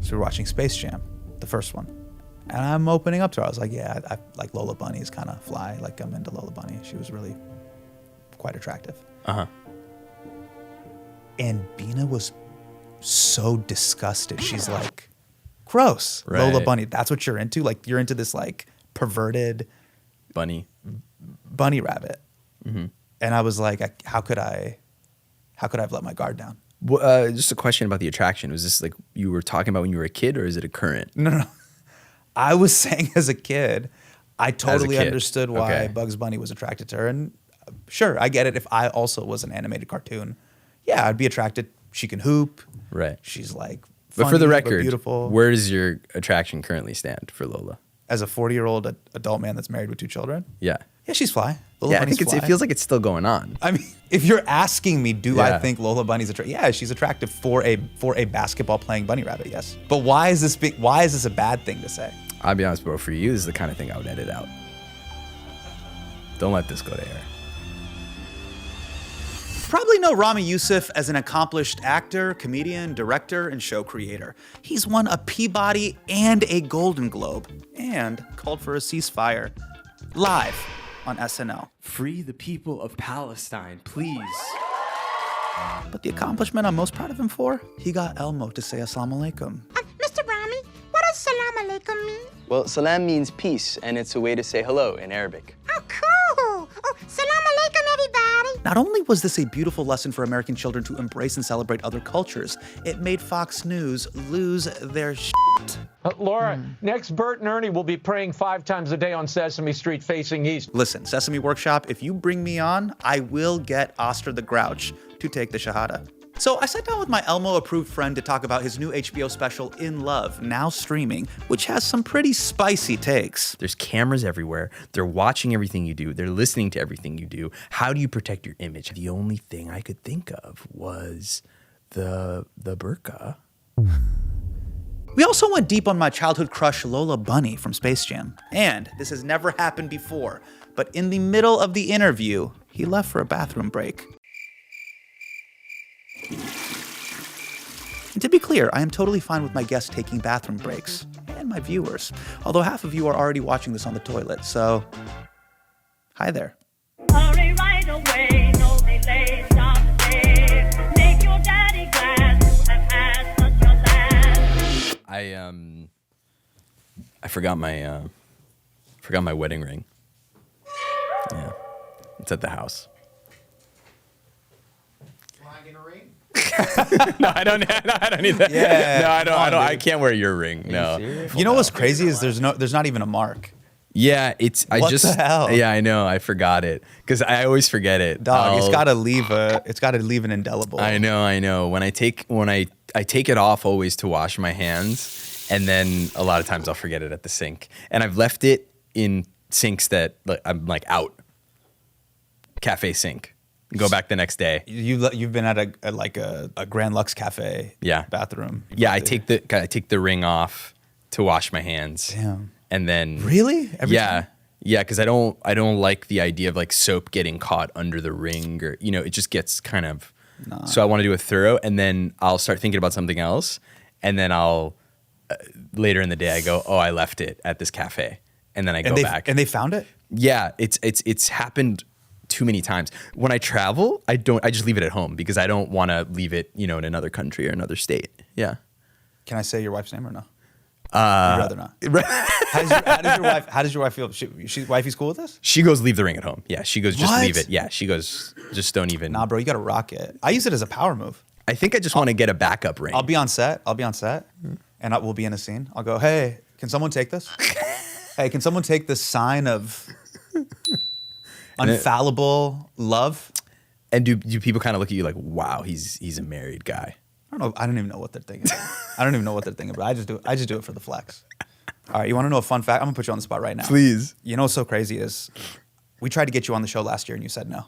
So we were watching Space Jam, the first one. And I'm opening up to her. I was like, yeah, I like Lola Bunny is kind of fly. Like, I'm into Lola Bunny. She was really quite attractive. Uh-huh. And Bina was so disgusted. She's like, gross. Right. Lola Bunny, that's what you're into? Like, you're into this, like, perverted bunny rabbit. Mm-hmm. And I was like, how could I have let my guard down? Well, just a question about the attraction. Was this like you were talking about when you were a kid, or is it a current? No. I was saying as a kid, I totally understood why Bugs Bunny was attracted to her. And sure, I get it. If I also was an animated cartoon, yeah, I'd be attracted. She can hoop. Right. She's like funny, but for the record, beautiful. Where does your attraction currently stand for Lola? As a 40-year-old adult man that's married with 2 children? Yeah. Yeah, she's fly. Lola yeah, Bunny's I think it feels like it's still going on. I mean, if you're asking me, I think Lola Bunny's attractive? Yeah, she's attractive for a basketball playing bunny rabbit. Yes, but why is this a bad thing to say? I'll be honest, bro. For you, this is the kind of thing I would edit out. Don't let this go to air. Probably know Ramy Youssef as an accomplished actor, comedian, director, and show creator. He's won a Peabody and a Golden Globe, and called for a ceasefire live on SNL. Free the people of Palestine, please. But the accomplishment I'm most proud of him for? He got Elmo to say Assalamu alaikum. Mr. Ramy, what does salam alaikum mean? Well, salam means peace, and it's a way to say hello in Arabic. Oh, cool. Oh, salam alaikum, everybody. Not only was this a beautiful lesson for American children to embrace and celebrate other cultures, it made Fox News lose their shit. Laura, next Bert and Ernie will be praying 5 times a day on Sesame Street facing east. Listen, Sesame Workshop, if you bring me on, I will get Oscar the Grouch to take the Shahada. So I sat down with my Elmo-Approved friend to talk about his new HBO special, In Love, now streaming, which has some pretty spicy takes. There's cameras everywhere. They're watching everything you do. They're listening to everything you do. How do you protect your image? The only thing I could think of was the burqa. We also went deep on my childhood crush, Lola Bunny from Space Jam. And this has never happened before, but in the middle of the interview, he left for a bathroom break. And to be clear, I am totally fine with my guests taking bathroom breaks, and my viewers, although half of you are already watching this on the toilet, so hi there. Hurry right away, no delay, stop today. Make your daddy glad you have had such a last. I forgot my wedding ring. Yeah, it's at the house. No, I don't need that. Yeah, no, I don't. on, I can't wear your ring. No. You know what's crazy is there's not even a mark. Yeah, it's. What the hell? Yeah, I know. I forgot it because I always forget it. Dog, it's gotta leave an indelible. I know. When I take it off always to wash my hands, and then a lot of times I'll forget it at the sink, and I've left it in sinks that I'm like out. Cafe sink. Go back the next day. You've been at a Grand Lux Cafe bathroom. Yeah, I take the ring off to wash my hands. Damn. And then really? Every time? Yeah, because I don't like the idea of like soap getting caught under the ring, or it just gets kind of. Nah. So I want to do it thorough, and then I'll start thinking about something else, and then I'll later in the day I go, oh, I left it at this cafe, and then I go back. And they found it? Yeah, it's happened too many times. When I travel, I just leave it at home because I don't want to leave it, in another country or another state. Yeah. Can I say your wife's name or no? I'd rather not. How does your wife feel? Wifey's cool with this? She goes, leave the ring at home. Yeah, she goes, just leave it. Yeah, she goes, just don't even. Nah, bro, you gotta rock it. I use it as a power move. I think I just want to get a backup ring. I'll be on set, and we'll be in a scene. I'll go, hey, can someone take this? Hey, can someone take this sign of unfallible love? And do people kind of look at you like, wow, he's a married guy? I don't know. I don't even know what they're thinking. I don't even know what they're thinking, but I just do it for the flex. All right, you want to know a fun fact? I'm gonna put you on the spot right now. Please. You know what's so crazy is we tried to get you on the show last year and you said no.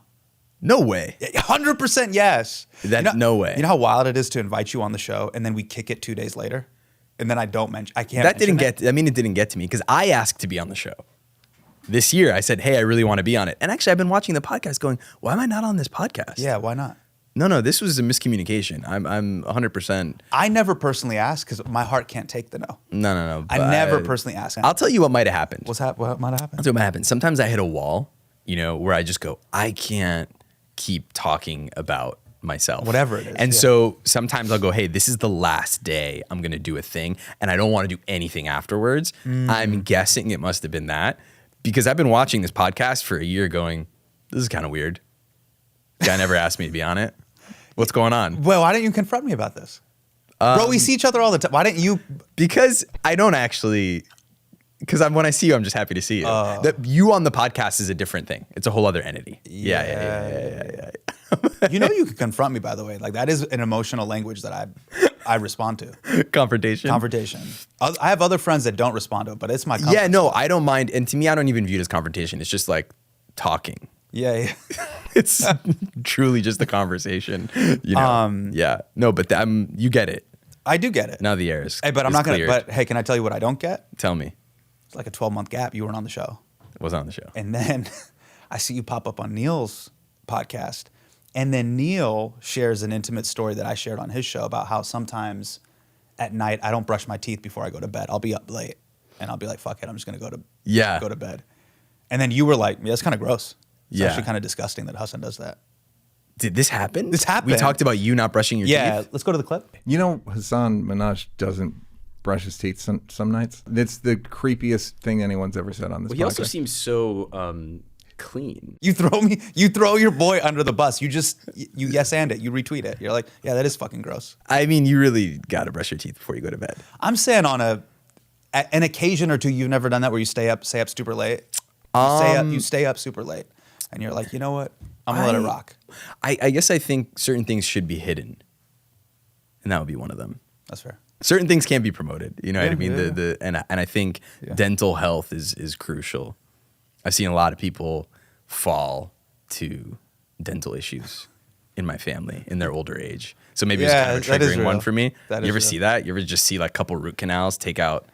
No way. 100% yes. No way. You know how wild it is to invite you on the show and then we kick it 2 days later, and then I can't. That didn't get. I mean, it didn't get to me because I asked to be on the show. This year, I said, hey, I really want to be on it. And actually, I've been watching the podcast going, why am I not on this podcast? Yeah, why not? No, this was a miscommunication. I'm 100%. I never personally asked because my heart can't take the no. No. I never personally asked. I'll tell you what might have happened. What might have happened? I'll tell you what might happen. Sometimes I hit a wall, where I just go, I can't keep talking about myself. Whatever it is. And so sometimes I'll go, hey, this is the last day I'm going to do a thing, and I don't want to do anything afterwards. I'm guessing it must have been that, because I've been watching this podcast for a year going, this is kind of weird. Guy never asked me to be on it. What's going on? Well, why didn't you confront me about this? Bro, we see each other all the time. Why didn't you? Because I don't actually. Because when I see you, I'm just happy to see you. That you on the podcast is a different thing. It's a whole other entity. Yeah. You could confront me, by the way. Like, that is an emotional language that I respond to. Confrontation. I have other friends that don't respond to it, but it's my comfort. Yeah, no, I don't mind. And to me, I don't even view it as confrontation. It's just like talking. Yeah. It's truly just a conversation. Yeah. No, but you get it. I do get it. Now the air is. Hey, but I'm not going to. But hey, can I tell you what I don't get? Tell me. It's like a 12-month gap. You weren't on the show. I wasn't on the show. And then I see you pop up on Neil's podcast. And then Neil shares an intimate story that I shared on his show about how sometimes at night I don't brush my teeth before I go to bed. I'll be up late and I'll be like, fuck it, I'm just going to go to bed. And then you were like, yeah, that's kind of gross. It's actually kind of disgusting that Hasan does that. Did this happen? This happened. We talked about you not brushing your teeth? Yeah, let's go to the clip. Hasan Minhaj doesn't brush his teeth some nights. It's the creepiest thing anyone's ever said on this podcast. He also seems so clean. You throw your boy under the bus. You yes and it. You retweet it. You're like, yeah, that is fucking gross. I mean, you really got to brush your teeth before you go to bed. I'm saying on an occasion or two, you've never done that where you stay up super late. You stay up super late, and you're like, you know what? I'm gonna let it rock. I guess I think certain things should be hidden, and that would be one of them. That's fair. Certain things can't be promoted. You know what I mean? Yeah. And I think dental health is crucial. I've seen a lot of people fall to dental issues in my family in their older age. So maybe it's kind of a triggering one for me. You ever see that? You ever just see like a couple root canals take out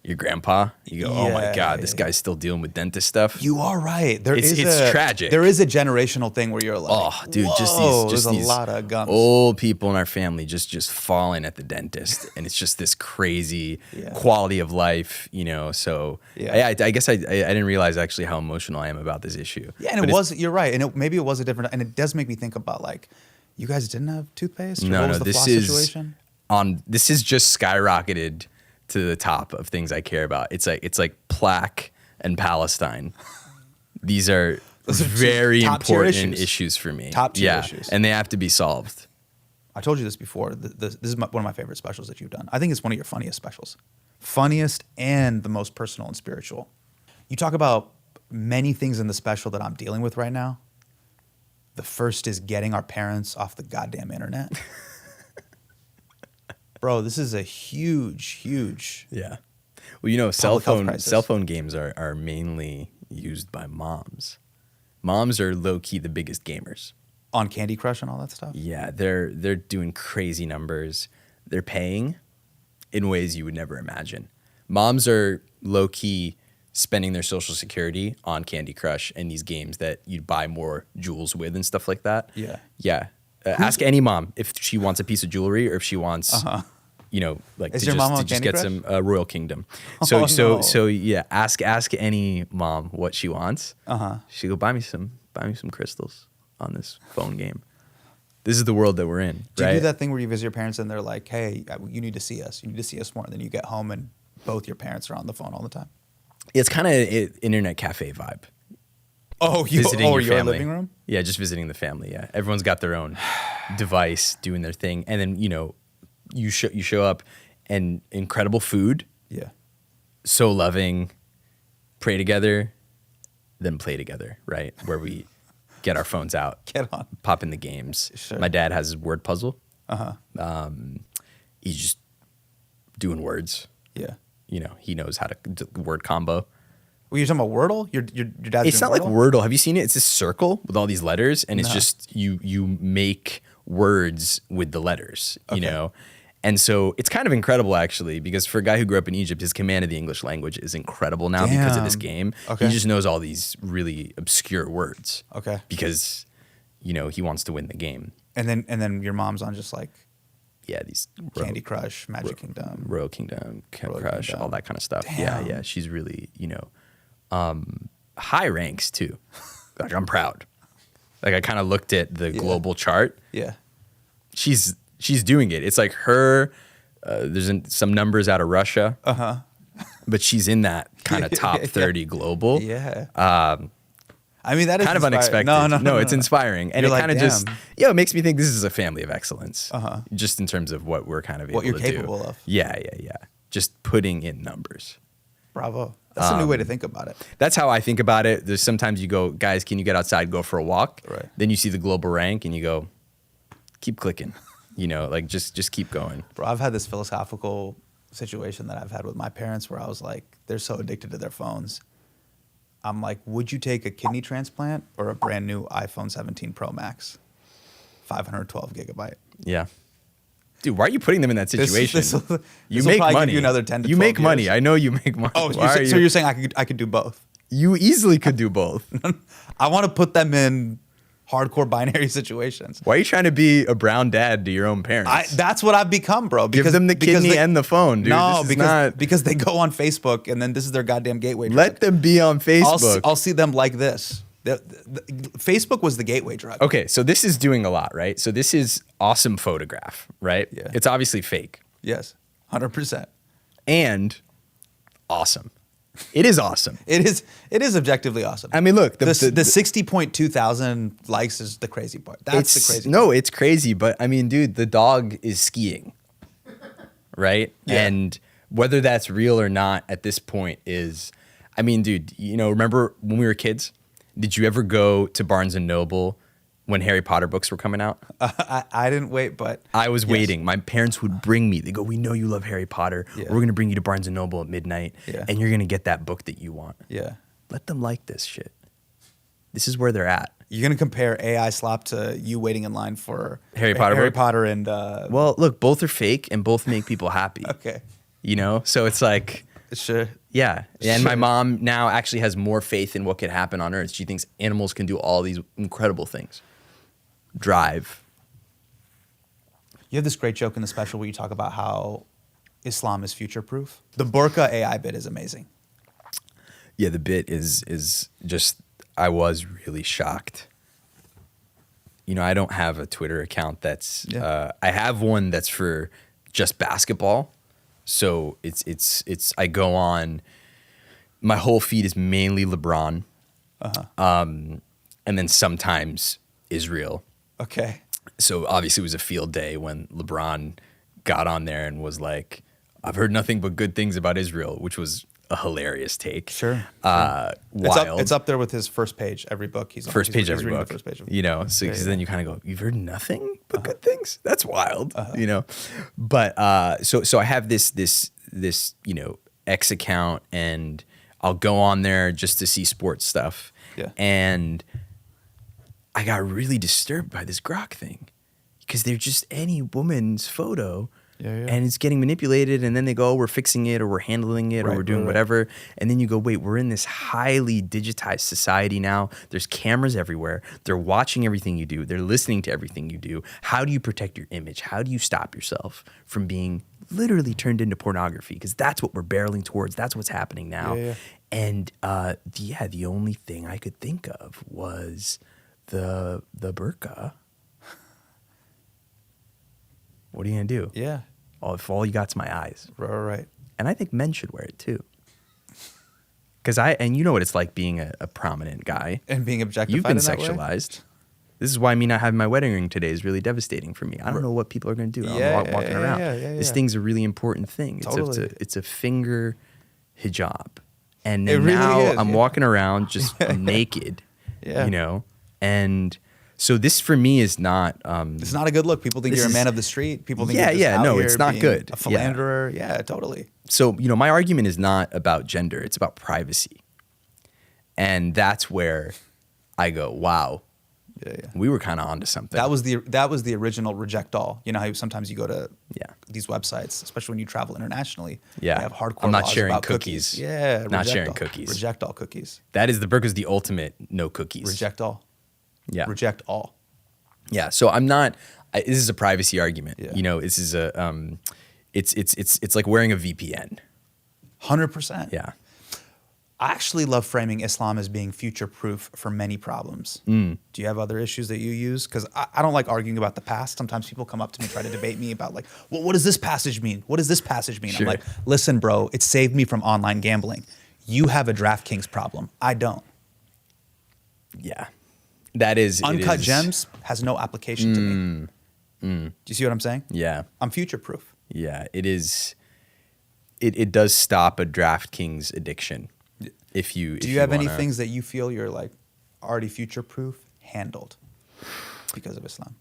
your grandpa? You go, oh my God, this guy's still dealing with dentist stuff. You are right. It's tragic. There is a generational thing where you're like, oh, dude, whoa, just these a lot of gums. Old people in our family just falling at the dentist, and it's just this crazy quality of life, So I guess I didn't realize actually how emotional I am about this issue. Yeah, and you're right, and maybe it was a different, and it does make me think about like, you guys didn't have toothpaste? Or what was the floss situation? This is just skyrocketed to the top of things I care about. It's like plaque and Palestine. These are very important issues for me. Top tier issues. And they have to be solved. I told you this before. This is one of my favorite specials that you've done. I think it's one of your funniest specials. Funniest and the most personal and spiritual. You talk about many things in the special that I'm dealing with right now. The first is getting our parents off the goddamn internet. Bro, this is a huge. Yeah. Well, cell phone games are mainly used by moms. Moms are low key the biggest gamers. On Candy Crush and all that stuff? Yeah, they're doing crazy numbers. They're paying in ways you would never imagine. Moms are low key spending their social security on Candy Crush and these games that you'd buy more jewels with and stuff like that. Yeah. Yeah. Ask any mom if she wants a piece of jewelry or if she wants, Is your mom on just Candy get Crush? some Royal Kingdom. No. So yeah, ask any mom what she wants. She go buy me some crystals on this phone game. This is the world that we're in. Do right? you do that thing where you visit your parents and they're like, hey, you need to see us. You need to see us more. And then you get home and both your parents are on the phone all the time. It's kind of an internet cafe vibe. Oh, your living room? Yeah, just visiting the family. Yeah, everyone's got their own device, doing their thing, and then you show up, and incredible food. Yeah, so loving. Pray together, then play together. Right, where we get our phones out, get on, pop in the games. Sure. My dad has his word puzzle. He's just doing words. Yeah, he knows how to word combo. Well, you're talking about Wordle? Your dad's It's not Wordle? like Wordle. Have you seen it? It's this circle with all these letters, and it's just you make words with the letters, And so it's kind of incredible, actually, because for a guy who grew up in Egypt, his command of the English language is incredible now because of this game. Okay. He just knows all these really obscure words. Okay. Because, he wants to win the game. And then your mom's on just like Yeah, these Candy Crush, Magic Kingdom, Royal Kingdom, Royal Crush, Kingdom. all that kind of stuff. Damn. Yeah. She's really, high ranks too. Like I'm proud. Like I kind of looked at the global chart. Yeah. She's doing it. It's like her. There's some numbers out of Russia. But she's in that kind of top 30 global. Yeah. I mean, that is Kind of inspiring. unexpected. No, It's inspiring. And You're it like, kind of just, damn. it makes me think this is a family of excellence. Just in terms of what we're kind of able What you're to do. capable of. Yeah. Just putting in numbers. Bravo. That's a new way to think about it. That's how I think about it. There's sometimes you go, guys, can you get outside, go for a walk? Right. Then you see the global rank and you go, keep clicking. Like just keep going. Bro, I've had this philosophical situation that I've had with my parents where I was like, they're so addicted to their phones. I'm like, would you take a kidney transplant or a brand new iPhone 17 Pro Max? 512 gigabyte. Yeah. Dude, why are you putting them in that situation? You this'll make probably give money. you another 10 to you 12 make money. years. I know you make money. Oh, Why are so you're saying I could do both? You easily could do both. I want to put them in hardcore binary situations. Why are you trying to be a brown dad to your own parents? That's what I've become, bro. Give them the kidney and the phone, dude. No, This is not- because they go on Facebook and then this is their goddamn gateway drug. Let them be on Facebook. I'll see them like this. Facebook was the gateway drug. Okay, so this is doing a lot, right? So this is awesome photograph, right? Yeah. It's obviously fake Yes, 100%. and awesome. It is awesome. It is objectively awesome. I mean, look, the 60.2 thousand likes is the crazy part. That's the crazy No, part. it's crazy, but I mean, dude, the dog is skiing, right? Yeah. And whether that's real or not at this point is, I mean, dude, remember when we were kids? Did you ever go to Barnes & Noble when Harry Potter books were coming out? I didn't wait, but I was waiting. My parents would bring me. They go, we know you love Harry Potter. Yeah. We're going to bring you to Barnes & Noble at midnight, Yeah. and you're going to get that book that you want. Yeah. Let them like this shit. This is where they're at. You're gonna compare AI slop to you waiting in line for Harry Potter Harry book? Potter and Well, look, both are fake, and both make people happy. okay, So it's like... sure. Yeah. And my Sure. mom now actually has more faith in what could happen on Earth. She thinks animals can do all these incredible things. Drive. You have this great joke in the special where you talk about how Islam is future proof. The burqa AI bit is amazing. Yeah, the bit is just, I was really shocked. I don't have a Twitter account that's, Yeah. I have one that's for just basketball. So it's I go on, my whole feed is mainly LeBron. And then sometimes Israel. Okay. So obviously it was a field day when LeBron got on there and was like, I've heard nothing but good things about Israel, which was a hilarious take. Sure. Wild. It's up there with his first page every book. He's First page he's every reading book. The first page of So 'cause yeah. then you kind of go, you've heard nothing but good things? That's wild. But so I have this X account, and I'll go on there just to see sports stuff. Yeah. And I got really disturbed by this grok thing, because they're just any woman's photo. Yeah. And it's getting manipulated, and then they go, oh, we're fixing it, or we're handling it, or Right, we're doing right. whatever. And then you go, wait, we're in this highly digitized society now. There's cameras everywhere. They're watching everything you do. They're listening to everything you do. How do you protect your image? How do you stop yourself from being literally turned into pornography? Because that's what we're barreling towards. That's what's happening now. Yeah. And the only thing I could think of was the burqa. What are you gonna do? Yeah. If all you got's my eyes. Right. And I think men should wear it too. Because you know what it's like being a prominent guy. And being objectified. You've been in that way? sexualized. This is why me not having my wedding ring today is really devastating for me. I don't know what people are going to do. Yeah, I'm walking around. yeah. This thing's a really important thing. Totally. It's a finger hijab. And It really now is, I'm yeah. walking around just naked, Yeah. And so this for me is not... It's not a good look. People think This you're a is- man of the street. People think Yeah, you're just yeah, out no, here it's not being good. A Yeah. philanderer. Yeah, totally. So, my argument is not about gender. It's about privacy. And that's where I go, wow, Yeah. we were kind of onto something. That was the original reject all. You know how sometimes you go to these websites, especially when you travel internationally. Yeah. They have hardcore I'm not laws sharing about cookies. Yeah. Not reject sharing all. cookies. Reject all cookies. That is the burqa's the ultimate no cookies. Reject all. Yeah. Reject all. Yeah. So I'm not. This is a privacy argument. Yeah. You know, this is a. It's like wearing a VPN. 100%. Yeah. I actually love framing Islam as being future-proof for many problems. Do you have other issues that you use? Because I don't like arguing about the past. Sometimes people come up to me, try to debate me about like, well, what does this passage mean? What does this passage mean? Sure. I'm like, listen, bro, it saved me from online gambling. You have a DraftKings problem. I don't. Yeah. That is Uncut it is, Gems has no application to me. Do you see what I'm saying? Yeah. I'm future-proof. Yeah. It is. It does stop a DraftKings addiction. If you Do you have any things that you feel you're like already future-proof handled because of Islam?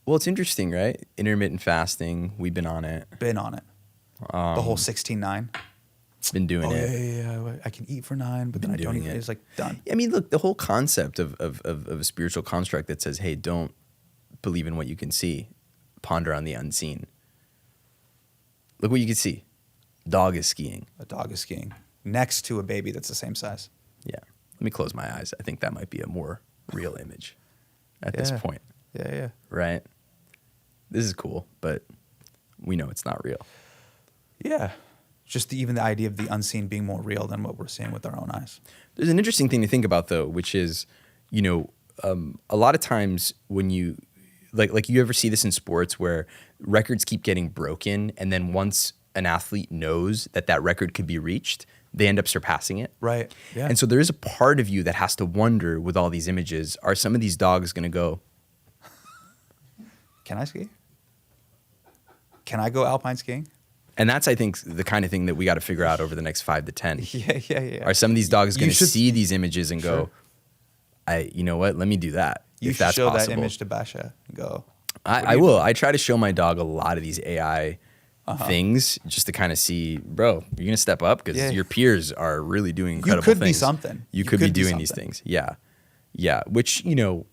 Well, it's interesting, right? Intermittent fasting. We've been on it. Been on it. The whole 16-9. Been doing Oh, it. yeah. I can eat for 9, but then I don't doing eat. it. It's like done. I mean, look, the whole concept of a spiritual construct that says, hey, don't believe in what you can see, ponder on the unseen. Look what you can see. Dog is skiing. A dog is skiing next to a baby that's the same size. Yeah. Let me close my eyes. I think that might be a more real image at this Yeah. point, Yeah. right? This is cool, but we know it's not real. Yeah. Just even the idea of the unseen being more real than what we're seeing with our own eyes. There's an interesting thing to think about, though, which is, you know, a lot of times when you, like you ever see this in sports where records keep getting broken, and then once an athlete knows that that record could be reached, they end up surpassing it. Right. Yeah. And so there is a part of you that has to wonder with all these images, are some of these dogs going to go, Can I ski? Can I go alpine skiing? and that's, I think, the kind of thing that we got to figure out over the next 5 to 10. Yeah. Are some of these dogs going to should- see these images and go, Sure. you know what, let me do that. You if should that's show possible. that image to Basha and go. I will. I try to show my dog a lot of these AI things just to kind of see, bro, you're going to step up because Yeah. your peers are really doing incredible could things. be something. You could be doing these things. Yeah. Yeah. Which, you know,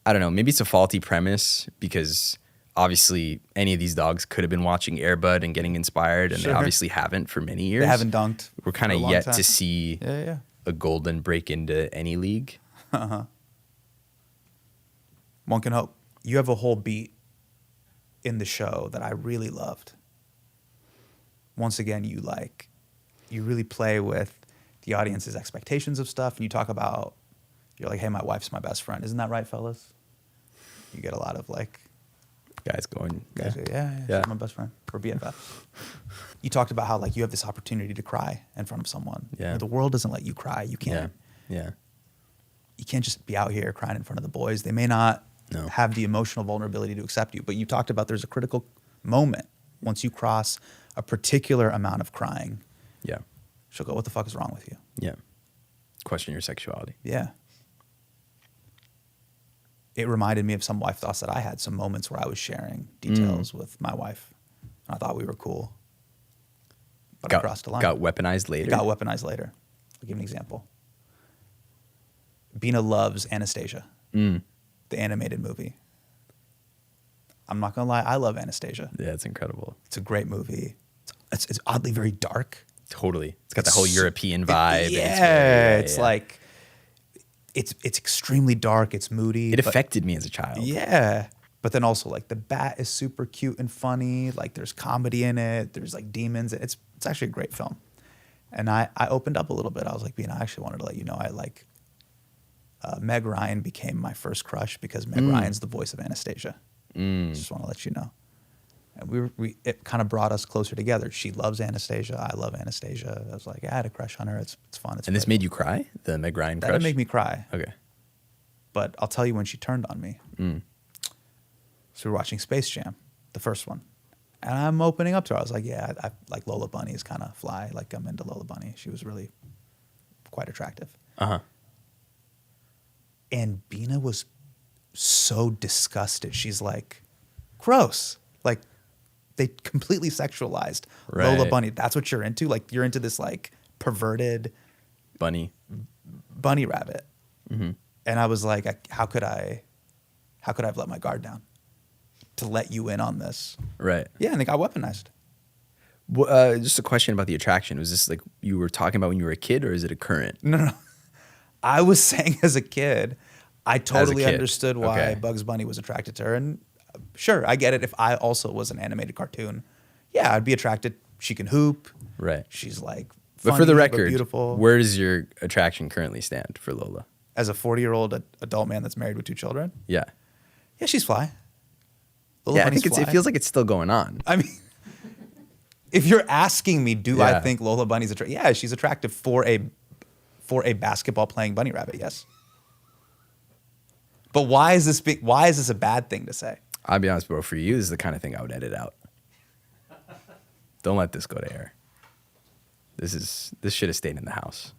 I don't know. Maybe it's a faulty premise because obviously any of these dogs could have been watching Air Bud and getting inspired, and they Sure. obviously haven't for many years. They haven't dunked. We're kind for of a long yet time. to see Yeah. a golden break into any league. One can hope. You have a whole beat in the show that I really loved. Once again, you really play with the audience's expectations of stuff, and you talk about, you're like, hey, my wife's my best friend. Isn't that right, fellas? You get a lot of like, Guys going, guys go, yeah, she's my best friend. We're BFFs. You talked about how like you have this opportunity to cry in front of someone. Yeah. You know, the world doesn't let you cry. You Yeah. can't. Yeah. You can't just be out here crying in front of the boys. They may not No. have the emotional vulnerability to accept you, but you talked about there's a critical moment once you cross a particular amount of crying. Yeah. She'll go, what the fuck is wrong with you? Yeah. Question your sexuality. Yeah. It reminded me of some wife thoughts that I had, some moments where I was sharing details with my wife. And I thought we were cool. But I crossed the line. Got weaponized later. It got weaponized later. I'll give you an example. Bina loves Anastasia, the animated movie. I'm not going to lie, I love Anastasia. Yeah, it's incredible. It's a great movie. It's oddly very dark. Totally. It's got the whole It's- European vibe. Yeah, and it's yeah. like, it's extremely dark. It's moody. It but- affected me as a child. Yeah. But then also like the bat is super cute and funny. Like there's comedy in it. There's like demons. It's actually a great film. And I opened up a little bit. I was like, I actually wanted to let you know I like Meg Ryan became my first crush because Meg Ryan's the voice of Anastasia. Just want to let you know. And it kind of brought us closer together. She loves Anastasia. I love Anastasia. I was like, I had a crush on her. It's fun. It's And this playful. made you cry? The Meg Ryan That crush? didn't make me cry. Okay. But I'll tell you when she turned on me. So we were watching Space Jam, the first one. And I'm opening up to her. I was like, yeah, I like Lola Bunny is kind of fly. Like I'm into Lola Bunny. She was really quite attractive. Uh-huh. And Bina was so disgusted. She's like, gross. Like they completely sexualized Lola Right. Bunny. That's what you're into? Like you're into this like perverted Bunny. bunny rabbit. And I was like, how could I have let my guard down to let you in on this? Right. Yeah, and they got weaponized. Just a question about the attraction. Was this like you were talking about when you were a kid, or is it a current? No. I was saying as a kid, I totally kid. understood why Okay. Bugs Bunny was attracted to her. And sure, I get it. If I also was an animated cartoon, yeah, I'd be attracted. She can hoop. Right. She's like But funny, for the record, beautiful. where does your attraction currently stand for Lola? As a 40-year-old adult man that's married with 2 children, Yeah. yeah, she's fly. Lola Yeah, I Bunny's think fly. it feels like it's still going on. I mean, if you're asking me, do I Yeah. think Lola Bunny's attractive? Yeah, she's attractive for a basketball playing bunny rabbit. Yes. But why is this a bad thing to say? I'll be honest, bro. For you, this is the kind of thing I would edit out. Don't let this go to air. This should have stayed in the house.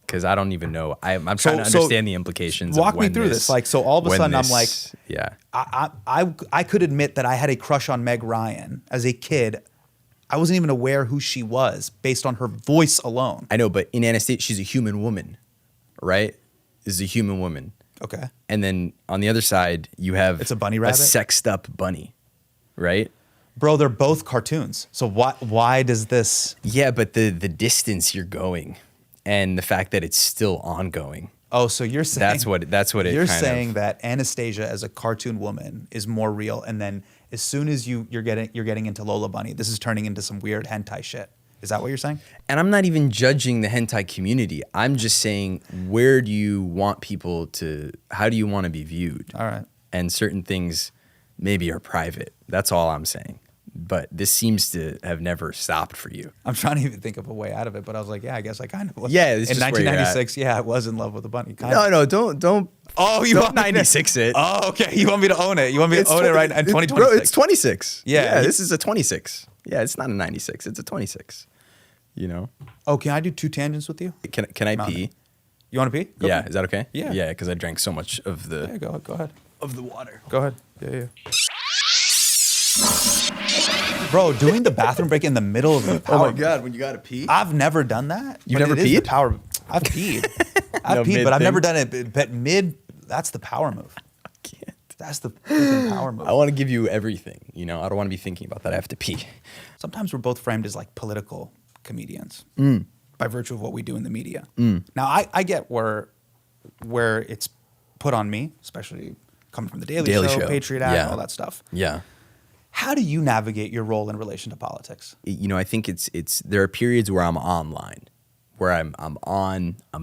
Because I don't even know. I'm trying to understand the implications. Walk of me when through this. Like, so all of a when sudden I'm this- like, yeah. I could admit that I had a crush on Meg Ryan as a kid. I wasn't even aware who she was based on her voice alone. I know, but in Anastasia, she's a human woman, right? This is a human woman. Okay. And then on the other side, you have It's a bunny rabbit? a sexed up bunny, right? Bro, they're both cartoons. So why does this? Yeah, but the distance you're going and the fact that it's still ongoing. Oh, so you're saying That's what it you're kind saying of, that Anastasia as a cartoon woman is more real, and then as soon as you're getting into Lola Bunny, this is turning into some weird hentai shit. Is that what you're saying? and I'm not even judging the hentai community. I'm just saying, where do you want people to, how do you want to be viewed? All right. And certain things maybe are private. That's all I'm saying. But this seems to have never stopped for you. I'm trying to even think of a way out of it, but I was like, yeah, I guess I kind of was. Yeah, it's in just where you're at. 1996, yeah, I was in love with a bunny. Kind No, of. no, don't. Oh, you don't want me to- 96 it. Oh, okay. You want me to own it? You want me to own it right now in 2026? Bro, it's 26. Yeah. This is a 26. Yeah, it's not a 96. It's a 26. You know? Oh, can I do 2 tangents with you? Can I Mountain. pee? You want to pee? Go Yeah, pee. is that okay? Yeah. Yeah, because I drank so much of the Yeah, go ahead. of the water. Go ahead. Yeah. Bro, doing the bathroom break in the middle of the power. God, when you gotta pee? I've never done that. You but never it is the peed? power. I've peed. I've No, peed, but I've mid never thing? done it. But mid, that's the power move. Can't. That's the freaking power move. I want to give you everything. You know, I don't want to be thinking about that. I have to pee. Sometimes we're both framed as like political comedians by virtue of what we do in the media. Now, I get where it's put on me, especially coming from the Daily Show, Patriot Act, Yeah. all that stuff. Yeah. How do you navigate your role in relation to politics? You know, I think it's there are periods where I'm online, where I'm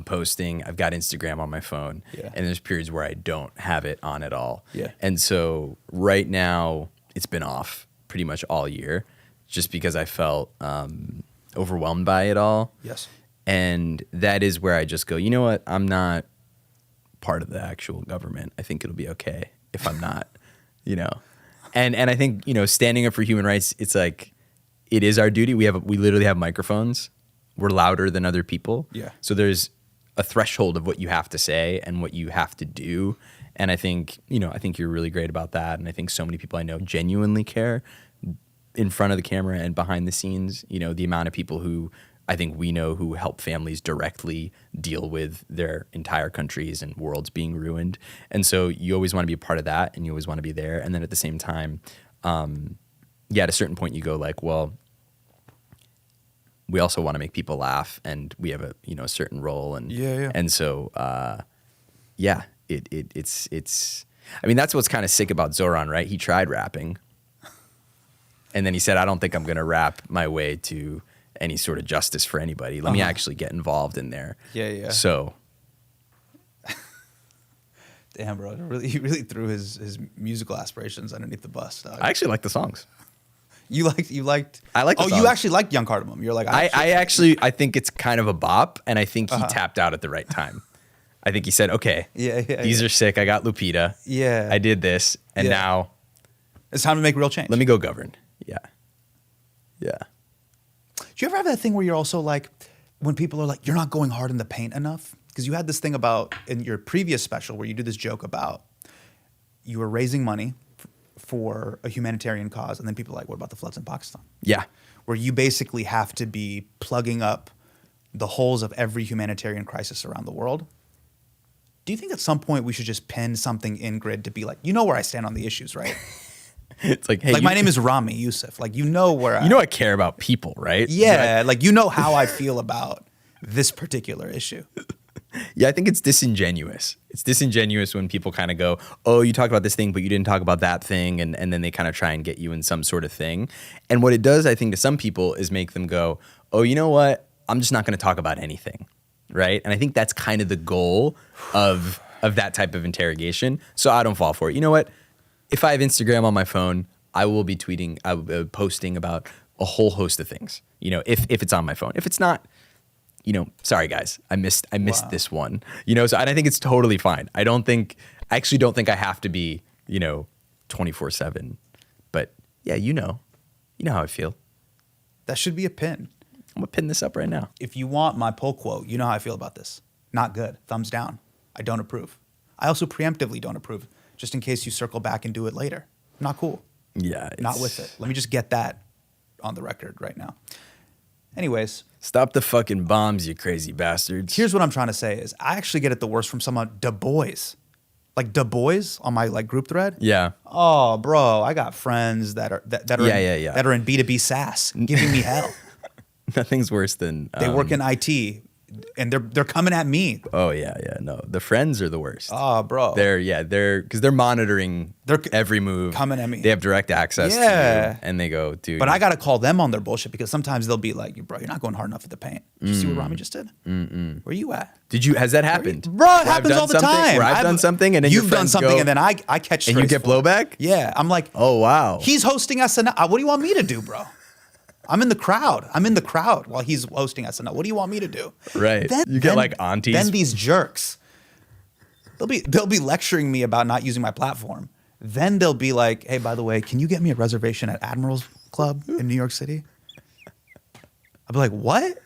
posting. I've got Instagram on my phone, Yeah. and there's periods where I don't have it on at all. Yeah. And so right now it's been off pretty much all year, just because I felt overwhelmed by it all. Yes. And that is where I just go, you know what? I'm not part of the actual government. I think it'll be okay if I'm not, you know. And I think, you know, standing up for human rights, it's like, it is our duty. We literally have microphones. We're louder than other people. Yeah. So there's a threshold of what you have to say and what you have to do. And I think, you know, I think you're really great about that. And I think so many people I know genuinely care in front of the camera and behind the scenes. You know, the amount of people who I think we know who help families directly deal with their entire countries and worlds being ruined. And so you always want to be a part of that, and you always want to be there. And then at the same time, at a certain point you go like, well, we also want to make people laugh, and we have a, you know, a certain role. And Yeah. And so, it's, I mean, that's what's kind of sick about Zoran, right? He tried rapping. And then he said, I don't think I'm going to rap my way to any sort of justice for anybody. Let me actually get involved in there. Yeah. So, Damn, bro. He really threw his musical aspirations underneath the bus, dog. I actually like the songs. You liked. I like the Oh, songs. you actually liked Young Cardamom. You're like, I think it's kind of a bop, and I think he tapped out at the right time. I think he said, okay, these are sick. I got Lupita. Yeah. I did this, and Yeah. now It's time to make real change. let me go govern. Yeah. Do you ever have that thing where you're also like, when people are like, you're not going hard in the paint enough? Because you had this thing about in your previous special where you do this joke about you were raising money for a humanitarian cause, and then people are like, what about the floods in Pakistan? Yeah. Where you basically have to be plugging up the holes of every humanitarian crisis around the world. Do you think at some point we should just pen something in Grid to be like, you know where I stand on the issues, right? It's like, hey, Like, my name is Ramy Youssef. Like, you know where I... You know I care about people, right? Yeah, like, you know how I feel about this particular issue. Yeah, I think it's disingenuous. It's disingenuous when people kind of go, oh, you talked about this thing, but you didn't talk about that thing. And then they kind of try and get you in some sort of thing. And what it does, I think, to some people is make them go, oh, you know what? I'm just not going to talk about anything, right? And I think that's kind of the goal of that type of interrogation. So I don't fall for it. You know what? If I have Instagram on my phone, I will be tweeting, I will be posting about a whole host of things, you know, if it's on my phone. If it's not, you know, sorry guys, I missed this one, you know, and I think it's totally fine. I actually don't think I have to be, you know, 24/7, but yeah, you know how I feel. That should be a pin. I'm gonna pin this up right now. If you want my poll quote, you know how I feel about this. Not good. Thumbs down. I don't approve. I also preemptively don't approve, just in case you circle back and do it later. Not cool. Yeah. Not with it. Let me just get that on the record right now. Anyways. Stop the fucking bombs, you crazy bastards. Here's what I'm trying to say is I actually get it the worst from someone, Du Bois. Like Du Bois on my like group thread. Yeah. Oh, bro, I got friends that are that are in B2B SaaS giving me hell. Nothing's worse than they work in IT and they're coming at me. Oh yeah, no. The friends are the worst. Oh, bro. They're because they're monitoring every move. Coming at me. They have direct access to you, and they go, dude. But I gotta call them on their bullshit because sometimes they'll be like, bro, you're not going hard enough at the paint. Did you see what Ramy just did? Where you at? Has that happened? Bro, it happens all the time. Where I've done something and then you've done something and then I catch and you get blowback? Yeah. I'm like, oh wow. He's hosting SNL. What do you want me to do, bro? I'm in the crowd while he's hosting SNL. What do you want me to do? Right. You get like aunties. Then these jerks, they'll be lecturing me about not using my platform. Then they'll be like, hey, by the way, can you get me a reservation at Admiral's Club in New York City? I'll be like, what?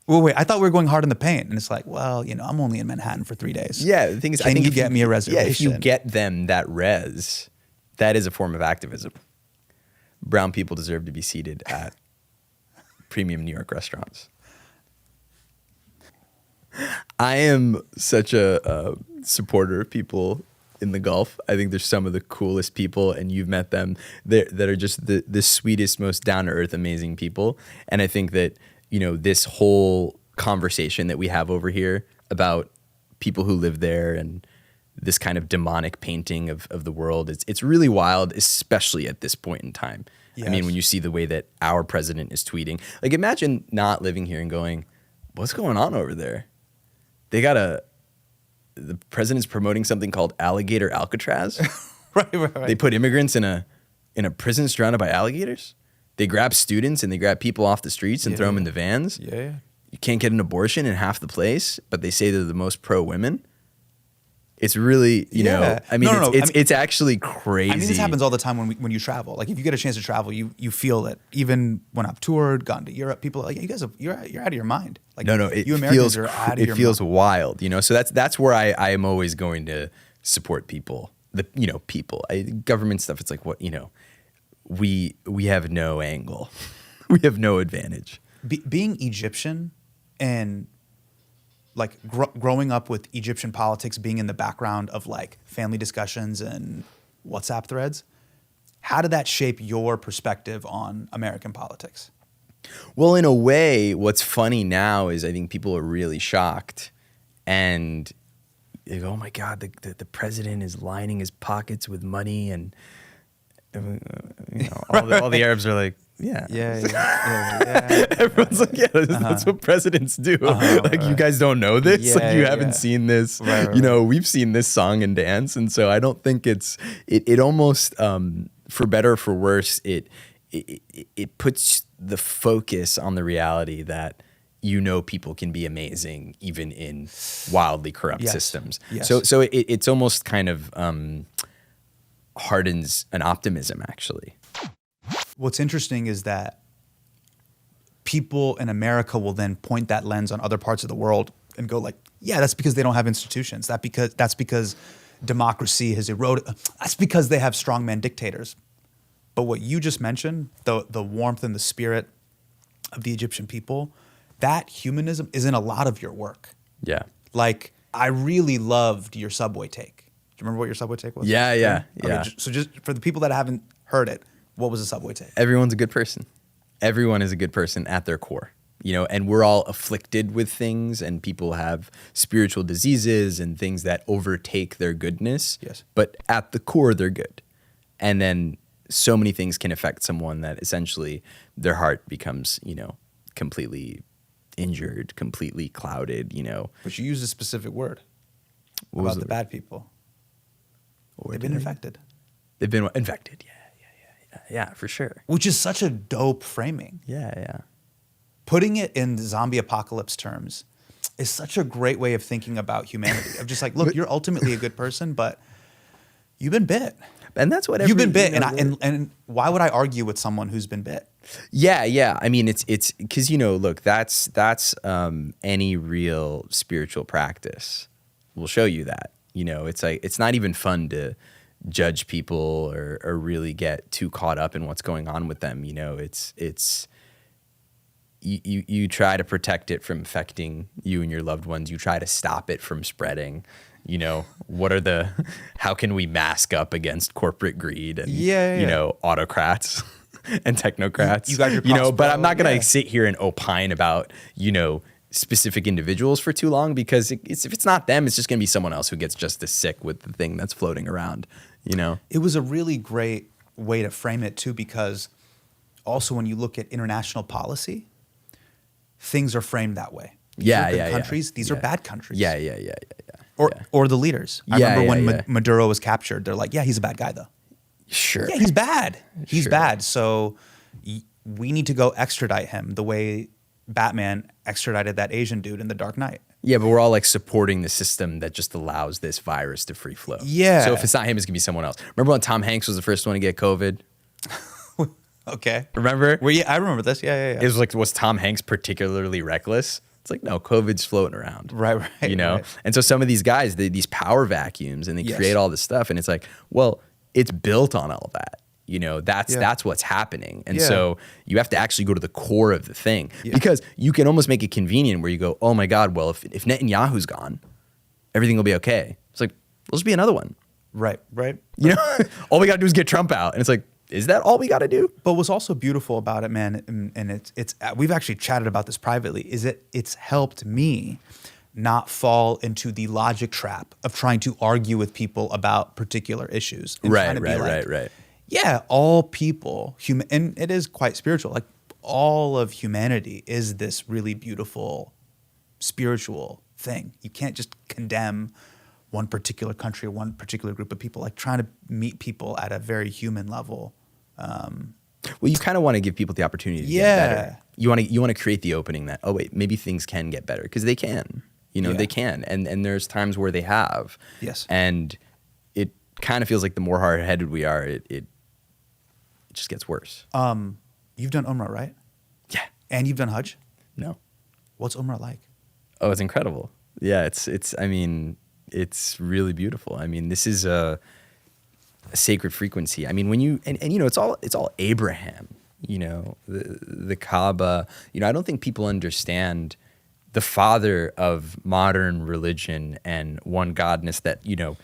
Wait, I thought we were going hard in the paint. And it's like, well, you know, I'm only in Manhattan for 3 days. Yeah, the thing is, I think you get me a reservation? Yeah, if you get them that res, that is a form of activism. Brown people deserve to be seated at premium New York restaurants. I am such a supporter of people in the Gulf. I think they're some of the coolest people, and you've met them that are just the sweetest, most down-to-earth, amazing people. And I think that, you know, this whole conversation that we have over here about people who live there and this kind of demonic painting of the world, it's really wild, especially at this point in time. Yes. I mean, when you see the way that our president is tweeting, like imagine not living here and going, what's going on over there? They got the president's promoting something called Alligator Alcatraz. Right. They put immigrants in a prison surrounded by alligators. They grab students and they grab people off the streets and throw them into vans. Yeah. You can't get an abortion in half the place, but they say they're the most pro-women. It's really, you know, I mean, it's actually crazy. I mean, this happens all the time when you travel. Like, if you get a chance to travel, you feel it. Even when I've toured, gone to Europe, people are like, you guys, you're out of your mind. Like, it you Americans are out of your mind. It feels wild, you know. So that's where I am always going to support people. Government stuff. It's like, what, you know, we have no angle, we have no advantage. Being Egyptian and like growing up with Egyptian politics being in the background of like family discussions and WhatsApp threads, how did that shape your perspective on American politics? Well, in a way, what's funny now is I think people are really shocked and they go, oh my God, the president is lining his pockets with money, and you know, all the Arabs are like, yeah. Everyone's like, yeah, that's what presidents do. Like, you guys don't know this? Yeah, like, you haven't seen this. Right. You know, we've seen this song and dance. And so I don't think it almost, for better or for worse, it puts the focus on the reality that, you know, people can be amazing even in wildly corrupt systems. Yes. So it's almost kind of hardens an optimism, actually. What's interesting is that people in America will then point that lens on other parts of the world and go like, yeah, that's because they don't have institutions. That's because democracy has eroded. That's because they have strongman dictators. But what you just mentioned, the warmth and the spirit of the Egyptian people, that humanism is in a lot of your work. Yeah. Like, I really loved your Subway take. Do you remember what your Subway take was? Yeah. Okay, so just for the people that haven't heard it, what was the Subway take? Everyone's a good person. Everyone is a good person at their core. you know, and we're all afflicted with things, and people have spiritual diseases and things that overtake their goodness. Yes. But at the core, they're good. And then so many things can affect someone that essentially their heart becomes, you know, completely injured, completely clouded, you know. But you used a specific word What was about the bad people. They've been infected. They've been infected. Yeah, for sure. Which is such a dope framing. Yeah. Putting it in zombie apocalypse terms is such a great way of thinking about humanity. Of just like, look, you're ultimately a good person, but you've been bit. And that's what You've been bit, and why would I argue with someone who's been bit? Yeah. I mean, it's because, you know, look, that's any real spiritual practice will show you that. You know, it's like it's not even fun to judge people or really get too caught up in what's going on with them. You know, it's you try to protect it from affecting you and your loved ones. You try to stop it from spreading. You know, how can we mask up against corporate greed and, you know, autocrats and technocrats? You got your you know, cost, but bro. I'm not going to Yeah. sit here and opine about, you know, specific individuals for too long, because if it's not them, it's just going to be someone else who gets just as sick with the thing that's floating around, you know? It was a really great way to frame it too, because also when you look at international policy, things are framed that way. These are good countries. These are bad countries. Yeah. Or the leaders. I remember when Maduro was captured, they're like, yeah, he's a bad guy though. Sure. Yeah, he's bad. He's Sure. bad. So we need to go extradite him the way Batman extradited that Asian dude in The Dark Knight. Yeah, but we're all like supporting the system that just allows this virus to free flow. Yeah. So if it's not him, it's gonna be someone else. Remember when Tom Hanks was the first one to get COVID? Okay. Remember? Well, yeah, I remember this. Yeah. It was like, was Tom Hanks particularly reckless? It's like, no, COVID's floating around. Right. You know? Right. And so some of these guys, these power vacuums, and they Yes. create all this stuff. And it's like, well, it's built on all that. You know, that's what's happening. And so you have to actually go to the core of the thing, because you can almost make it convenient where you go, oh my God, well, if Netanyahu's gone, everything will be okay. It's like, let's be another one. Right. You know, all we got to do is get Trump out. And it's like, is that all we got to do? But what's also beautiful about it, man, and it's we've actually chatted about this privately, is it's helped me not fall into the logic trap of trying to argue with people about particular issues. And trying to be like, Right. Yeah, all people, and it is quite spiritual. Like all of humanity is this really beautiful spiritual thing. You can't just condemn one particular country or one particular group of people. Like trying to meet people at a very human level. Well, you kind of want to give people the opportunity to get better. You want to create the opening that, oh wait, maybe things can get better, because they can. You know, they can, and there's times where they have. Yes. And it kind of feels like the more hard-headed we are, it just gets worse. You've done Umrah, right? Yeah. And you've done Hajj? No. What's Umrah like? Oh, it's incredible. Yeah, it's I mean, it's really beautiful. I mean, this is a sacred frequency. I mean, when you and you know, it's all Abraham, you know, the Kaaba. You know, I don't think people understand the father of modern religion and one godness that, you know,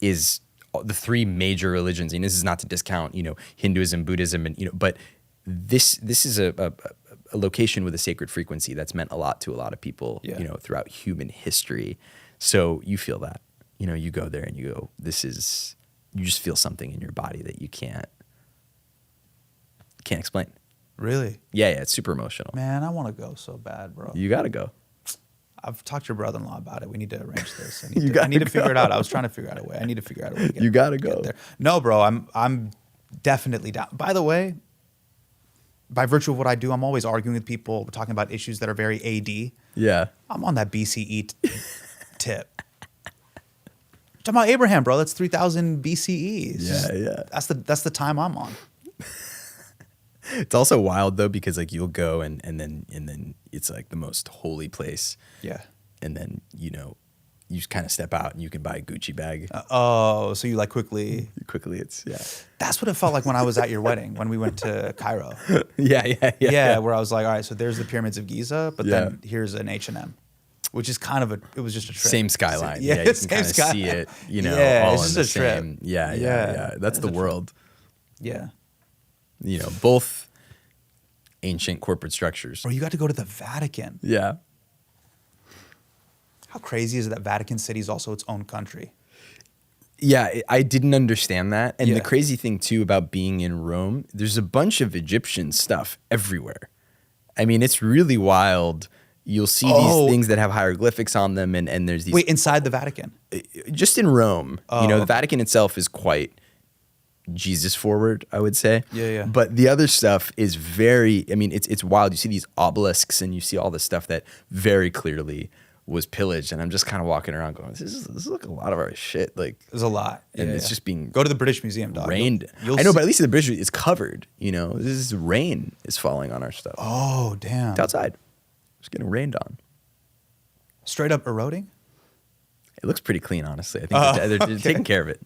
is the three major religions. And this is not to discount, you know, Hinduism, Buddhism, and, you know, but this is a location with a sacred frequency that's meant a lot to a lot of people, you know, throughout human history. So you feel that, you know, you go there and you go, you just feel something in your body that you can't explain. Really? Yeah, it's super emotional. Man, I want to go so bad, bro. You got to go. I've talked to your brother-in-law about it. We need to arrange this. I You need to figure it out. I was trying to figure out a way. I need to figure out a way to get You gotta go. get there. No, bro, I'm definitely down. By the way, by virtue of what I do, I'm always arguing with people, talking about issues that are very AD. Yeah. I'm on that BCE tip. Talking about Abraham, bro. That's 3000 BCE. Yeah. That's the time I'm on. It's also wild though, because like you'll go and then it's like the most holy place. Yeah. And then, you know, you just kind of step out and you can buy a Gucci bag. Oh, so you like quickly. Quickly, it's That's what it felt like when I was at your wedding, when we went to Cairo. Yeah. Where I was like, all right, so there's the pyramids of Giza, but then here's an H&M, which is kind of it was just a trip. Same skyline. Yeah, you can same kind of skyline. see it, you know, Yeah, all it's in just the a trip. same. Yeah. That's the world. Yeah. You know, both ancient corporate structures. Bro, you got to go to the Vatican. Yeah. How crazy is it that Vatican City is also its own country? Yeah, I didn't understand that. And Yeah. the crazy thing too about being in Rome, there's a bunch of Egyptian stuff everywhere. I mean, it's really wild. You'll see these things that have hieroglyphics on them, and there's these. Wait, inside the Vatican? Just in Rome, the Vatican itself is quite Jesus forward, I would say. Yeah. But the other stuff is very. I mean, it's wild. You see these obelisks, and you see all this stuff that very clearly was pillaged, and I'm just kind of walking around going, this is like a lot of our shit. Like, There's a lot. and it's just being Go to the British Museum, dog. rained. You'll I know, see- but at least the bridge is covered. This is rain is falling on our stuff. Oh, damn. It's outside. It's getting rained on. Straight up eroding? It looks pretty clean, honestly. I think they're taking care of it.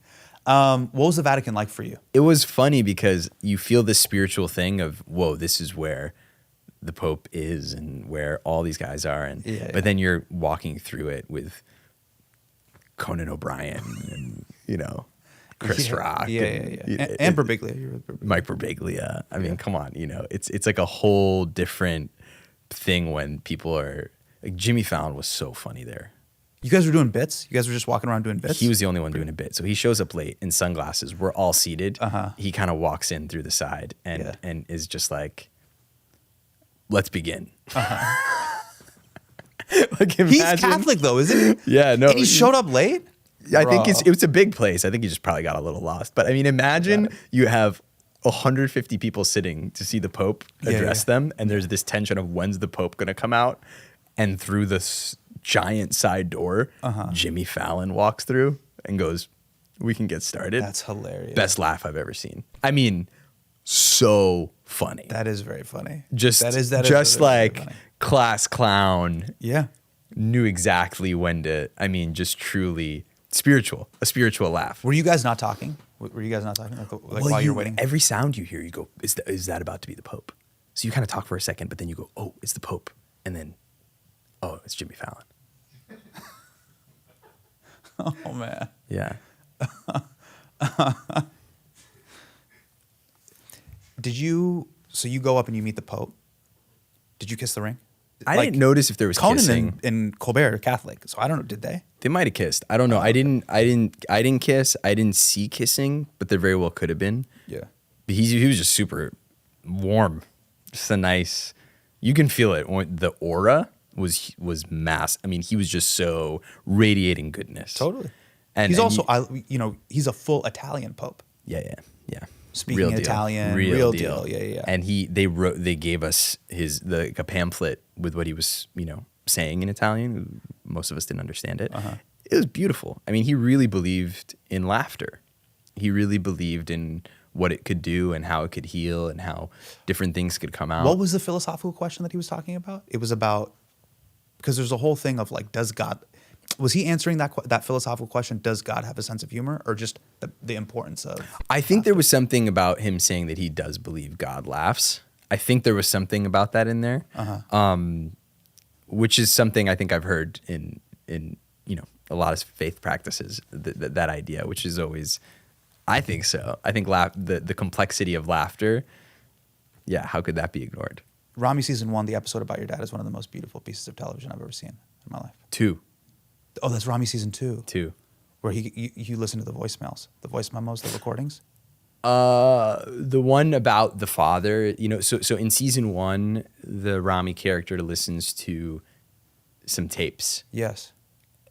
What was the Vatican like for you? It was funny because you feel this spiritual thing of, whoa, this is where the Pope is and where all these guys are. And but then you're walking through it with Conan O'Brien and, Chris Rock. And Birbiglia. Mike Birbiglia. I mean, come on, it's like a whole different thing when people are like Jimmy Fallon was so funny there. You guys were doing bits? You guys were just walking around doing bits? He was the only one doing a bit. So he shows up late in sunglasses. We're all seated. He kind of walks in through the side and is just like, let's begin. Like, He's Catholic though, isn't he? Yeah, no. And he showed up late? I think it was a big place. I think he just probably got a little lost. But I mean, imagine you have 150 people sitting to see the Pope address them, and there's this tension of when's the Pope going to come out, and through this giant side door, Jimmy Fallon walks through and goes, "We can get started." That's hilarious. Best laugh I've ever seen. I mean, so funny. That is very funny. Just that is just very like funny. class clown. Yeah. Knew exactly when to. I mean, just truly spiritual. A spiritual laugh. Were you guys not talking? Were you guys not talking? Like while you're waiting? Every sound you hear, you go, is that about to be the Pope? So you kind of talk for a second, but then you go, oh, it's the Pope. And then, oh, it's Jimmy Fallon. Oh, man. Yeah. So you go up and you meet the Pope. Did you kiss the ring? I didn't notice if there was Conan kissing. and Colbert are Catholic, so I don't know. Did they? They might have kissed. I don't know. I didn't kiss. I didn't see kissing, but there very well could have been. Yeah. But he was just super warm. Just a nice. You can feel it. The aura was mass. I mean, he was just so radiating goodness. Totally. And he's also, he's a full Italian Pope. Yeah. Speaking Real deal. Italian, real deal. Yeah. And they gave us a pamphlet with what he was, saying in Italian. Most of us didn't understand it. It was beautiful. I mean, he really believed in laughter. He really believed in what it could do and how it could heal and how different things could come out. What was the philosophical question that he was talking about? It was about, because there's a whole thing of like, does God, was he answering that philosophical question, does God have a sense of humor, or just the importance of I think there was something about him saying that he does believe God laughs. I think there was something about that in there, which is something I think I've heard in a lot of faith practices, that idea, which is always, I think so. I think the complexity of laughter, how could that be ignored? Ramy season 1, the episode about your dad is one of the most beautiful pieces of television I've ever seen in my life. 2. Oh, that's Ramy season 2. 2. Where you listen to the voicemails, the voice memos, the recordings. The one about the father, so in season 1, the Ramy character listens to some tapes. Yes.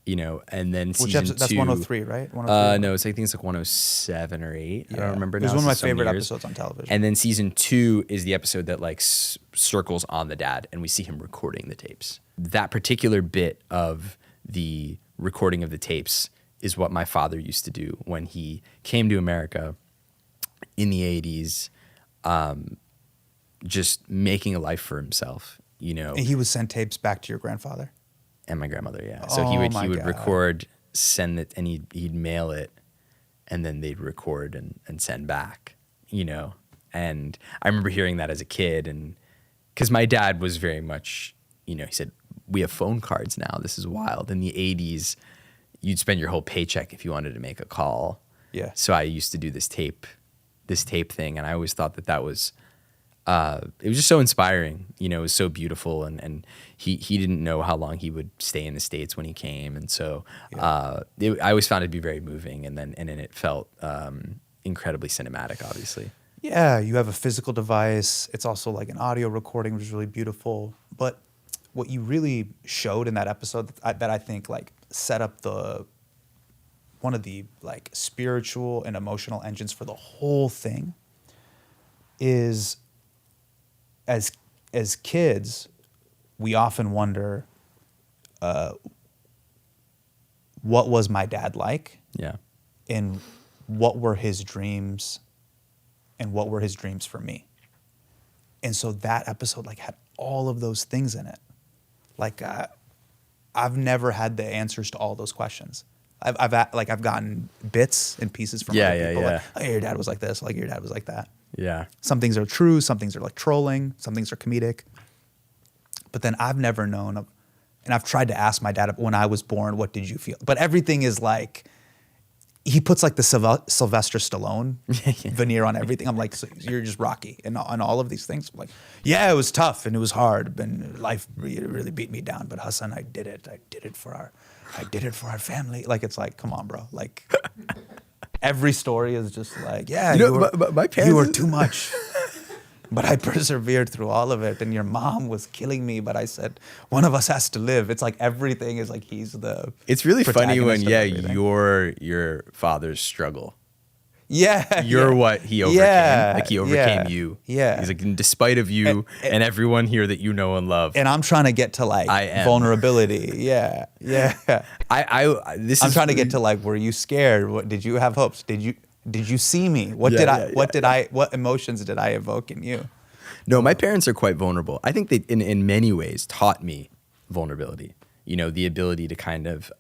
And then Which season episode? 2. That's 103, right? 103. No, I think it's like 107 or 8. I don't remember. It was now. one of my It's so many favorite years. episodes on television. And then season 2 is the episode that like circles on the dad, and we see him recording the tapes. That particular bit of the recording of the tapes is what my father used to do when he came to America in the 80s, just making a life for himself, And he would send tapes back to your grandfather? And my grandmother, yeah. So he Oh would my God. record, send it, and he'd mail it, and then they'd record and send back, And I remember hearing that as a kid, and because my dad was very much, he said, we have phone cards now. This is wild. In the 80s, you'd spend your whole paycheck if you wanted to make a call. Yeah. So I used to do this tape thing, and I always thought that was, it was just so inspiring. You know, it was so beautiful, and he didn't know how long he would stay in the States when he came, and so I always found it to be very moving, and then it felt incredibly cinematic, obviously. Yeah, you have a physical device. It's also like an audio recording, which is really beautiful. But what you really showed in that episode that I think like set up one of the like spiritual and emotional engines for the whole thing is as kids, we often wonder, what was my dad like? Yeah. And what were his dreams? And what were his dreams for me? And so that episode like had all of those things in it. Like I've never had the answers to all those questions. I've gotten bits and pieces from other people. Like, oh, your dad was like this. Like your dad was like that. Yeah. Some things are true. Some things are like trolling. Some things are comedic. But then I've never known and I've tried to ask my dad when I was born, what did you feel? But everything is like, he puts like the Sylvester Stallone veneer on everything. I'm like, so you're just Rocky and on all of these things. I'm like, yeah, it was tough and it was hard and life really beat me down. But Hasan, I did it. I did it for our family. Like, it's like, come on, bro. Like every story is just like, yeah, you know, my parents, you were too much. But I persevered through all of it, and your mom was killing me. But I said, one of us has to live. It's like everything is like he's the. It's really funny when everything. you're your father's struggle. Yeah, you're what he overcame. Like he overcame you. Yeah, he's like, in despite of you and everyone here that you know and love. And I'm trying to get to like vulnerability. Yeah. I'm trying to get to like, were you scared? What did you have hopes? Did you see me? What emotions did I evoke in you? No, my parents are quite vulnerable. I think they, in many ways, taught me vulnerability. You know, the ability to kind of,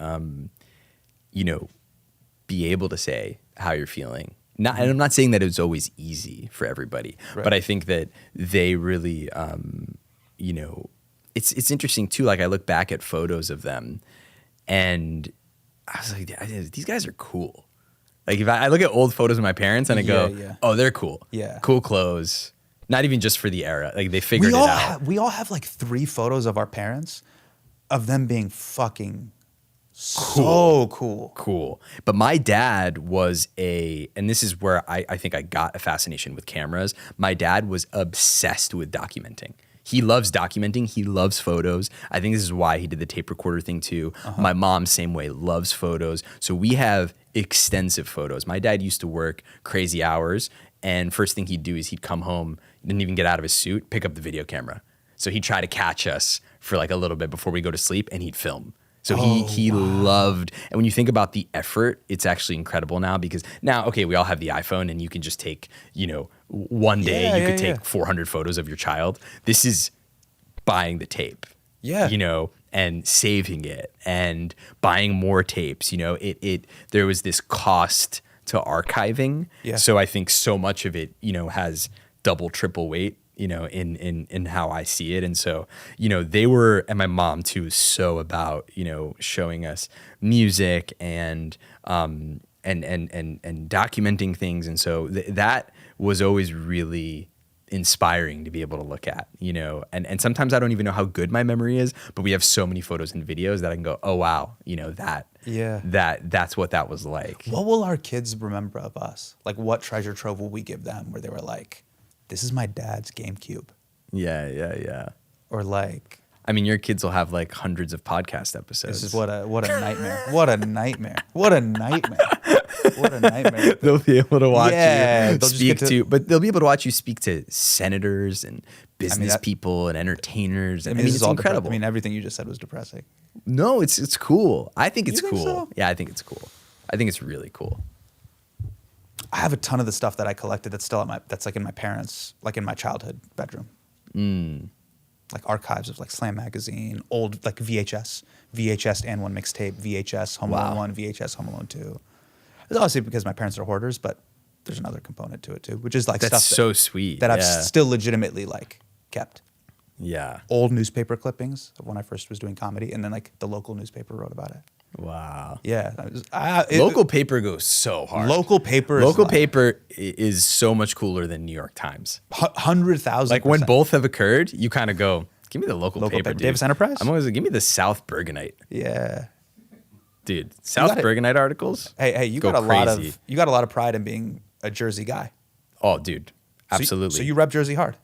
be able to say how you're feeling. And I'm not saying that it was always easy for everybody, but I think that they really, it's interesting too. Like I look back at photos of them, and I was like, these guys are cool. Like if I look at old photos of my parents and I go, oh, they're cool. Yeah. Cool clothes. Not even just for the era. Like they figured it out. We all have like 3 photos of our parents of them being fucking so cool. Cool. But my dad was and this is where I think I got a fascination with cameras. My dad was obsessed with documenting. He loves documenting. He loves photos. I think this is why he did the tape recorder thing too. My mom, same way, loves photos. So we have extensive photos. My dad used to work crazy hours, and first thing he'd do is he'd come home, didn't even get out of his suit, pick up the video camera. So he'd try to catch us for like a little bit before we go to sleep, and he'd film. So he loved, and when you think about the effort, it's actually incredible now because now, okay, we all have the iPhone and you can just take, one day you could take 400 photos of your child. This is buying the tape, and saving it and buying more tapes. There was this cost to archiving. Yeah. So I think so much of it, has double, triple weight. In how I see it. And so, they were, and my mom too, is so about, showing us music and documenting things. And so that was always really inspiring to be able to look at, and sometimes I don't even know how good my memory is, but we have so many photos and videos that I can go, oh, wow, that's what that was like. What will our kids remember of us? Like what treasure trove will we give them where they were like, this is my dad's GameCube. Yeah. Or like, I mean, your kids will have like hundreds of podcast episodes. This is what a nightmare. What a nightmare. What a nightmare. What a nightmare. They'll be able to watch you but they'll be able to watch you speak to senators and business people and entertainers. It's incredible. Everything you just said was depressing. No, it's cool. I think it's cool. So? Yeah, I think it's cool. I think it's really cool. I have a ton of the stuff that I collected that's still that's like in my parents', like in my childhood bedroom. Like archives of like Slam Magazine, old like VHS and 1 mixtape, VHS Home Alone 1, VHS Home Alone 2. It's obviously because my parents are hoarders, but there's another component to it too, which is like that's stuff so sweet that I've still legitimately like kept. Yeah. Old newspaper clippings of when I first was doing comedy, and then like the local newspaper wrote about it. Wow. Yeah. Local paper goes so hard. Local paper. Local paper is so much cooler than New York Times. 100,000%. Like when both have occurred, you kind of go, give me the local paper, dude. Davis Enterprise? I'm always like, give me the South Bergenite. Yeah. Dude, South Bergenite articles. Hey, you go got a lot crazy. of you got a lot of pride in being a Jersey guy. Oh, dude. Absolutely. So you rep Jersey hard.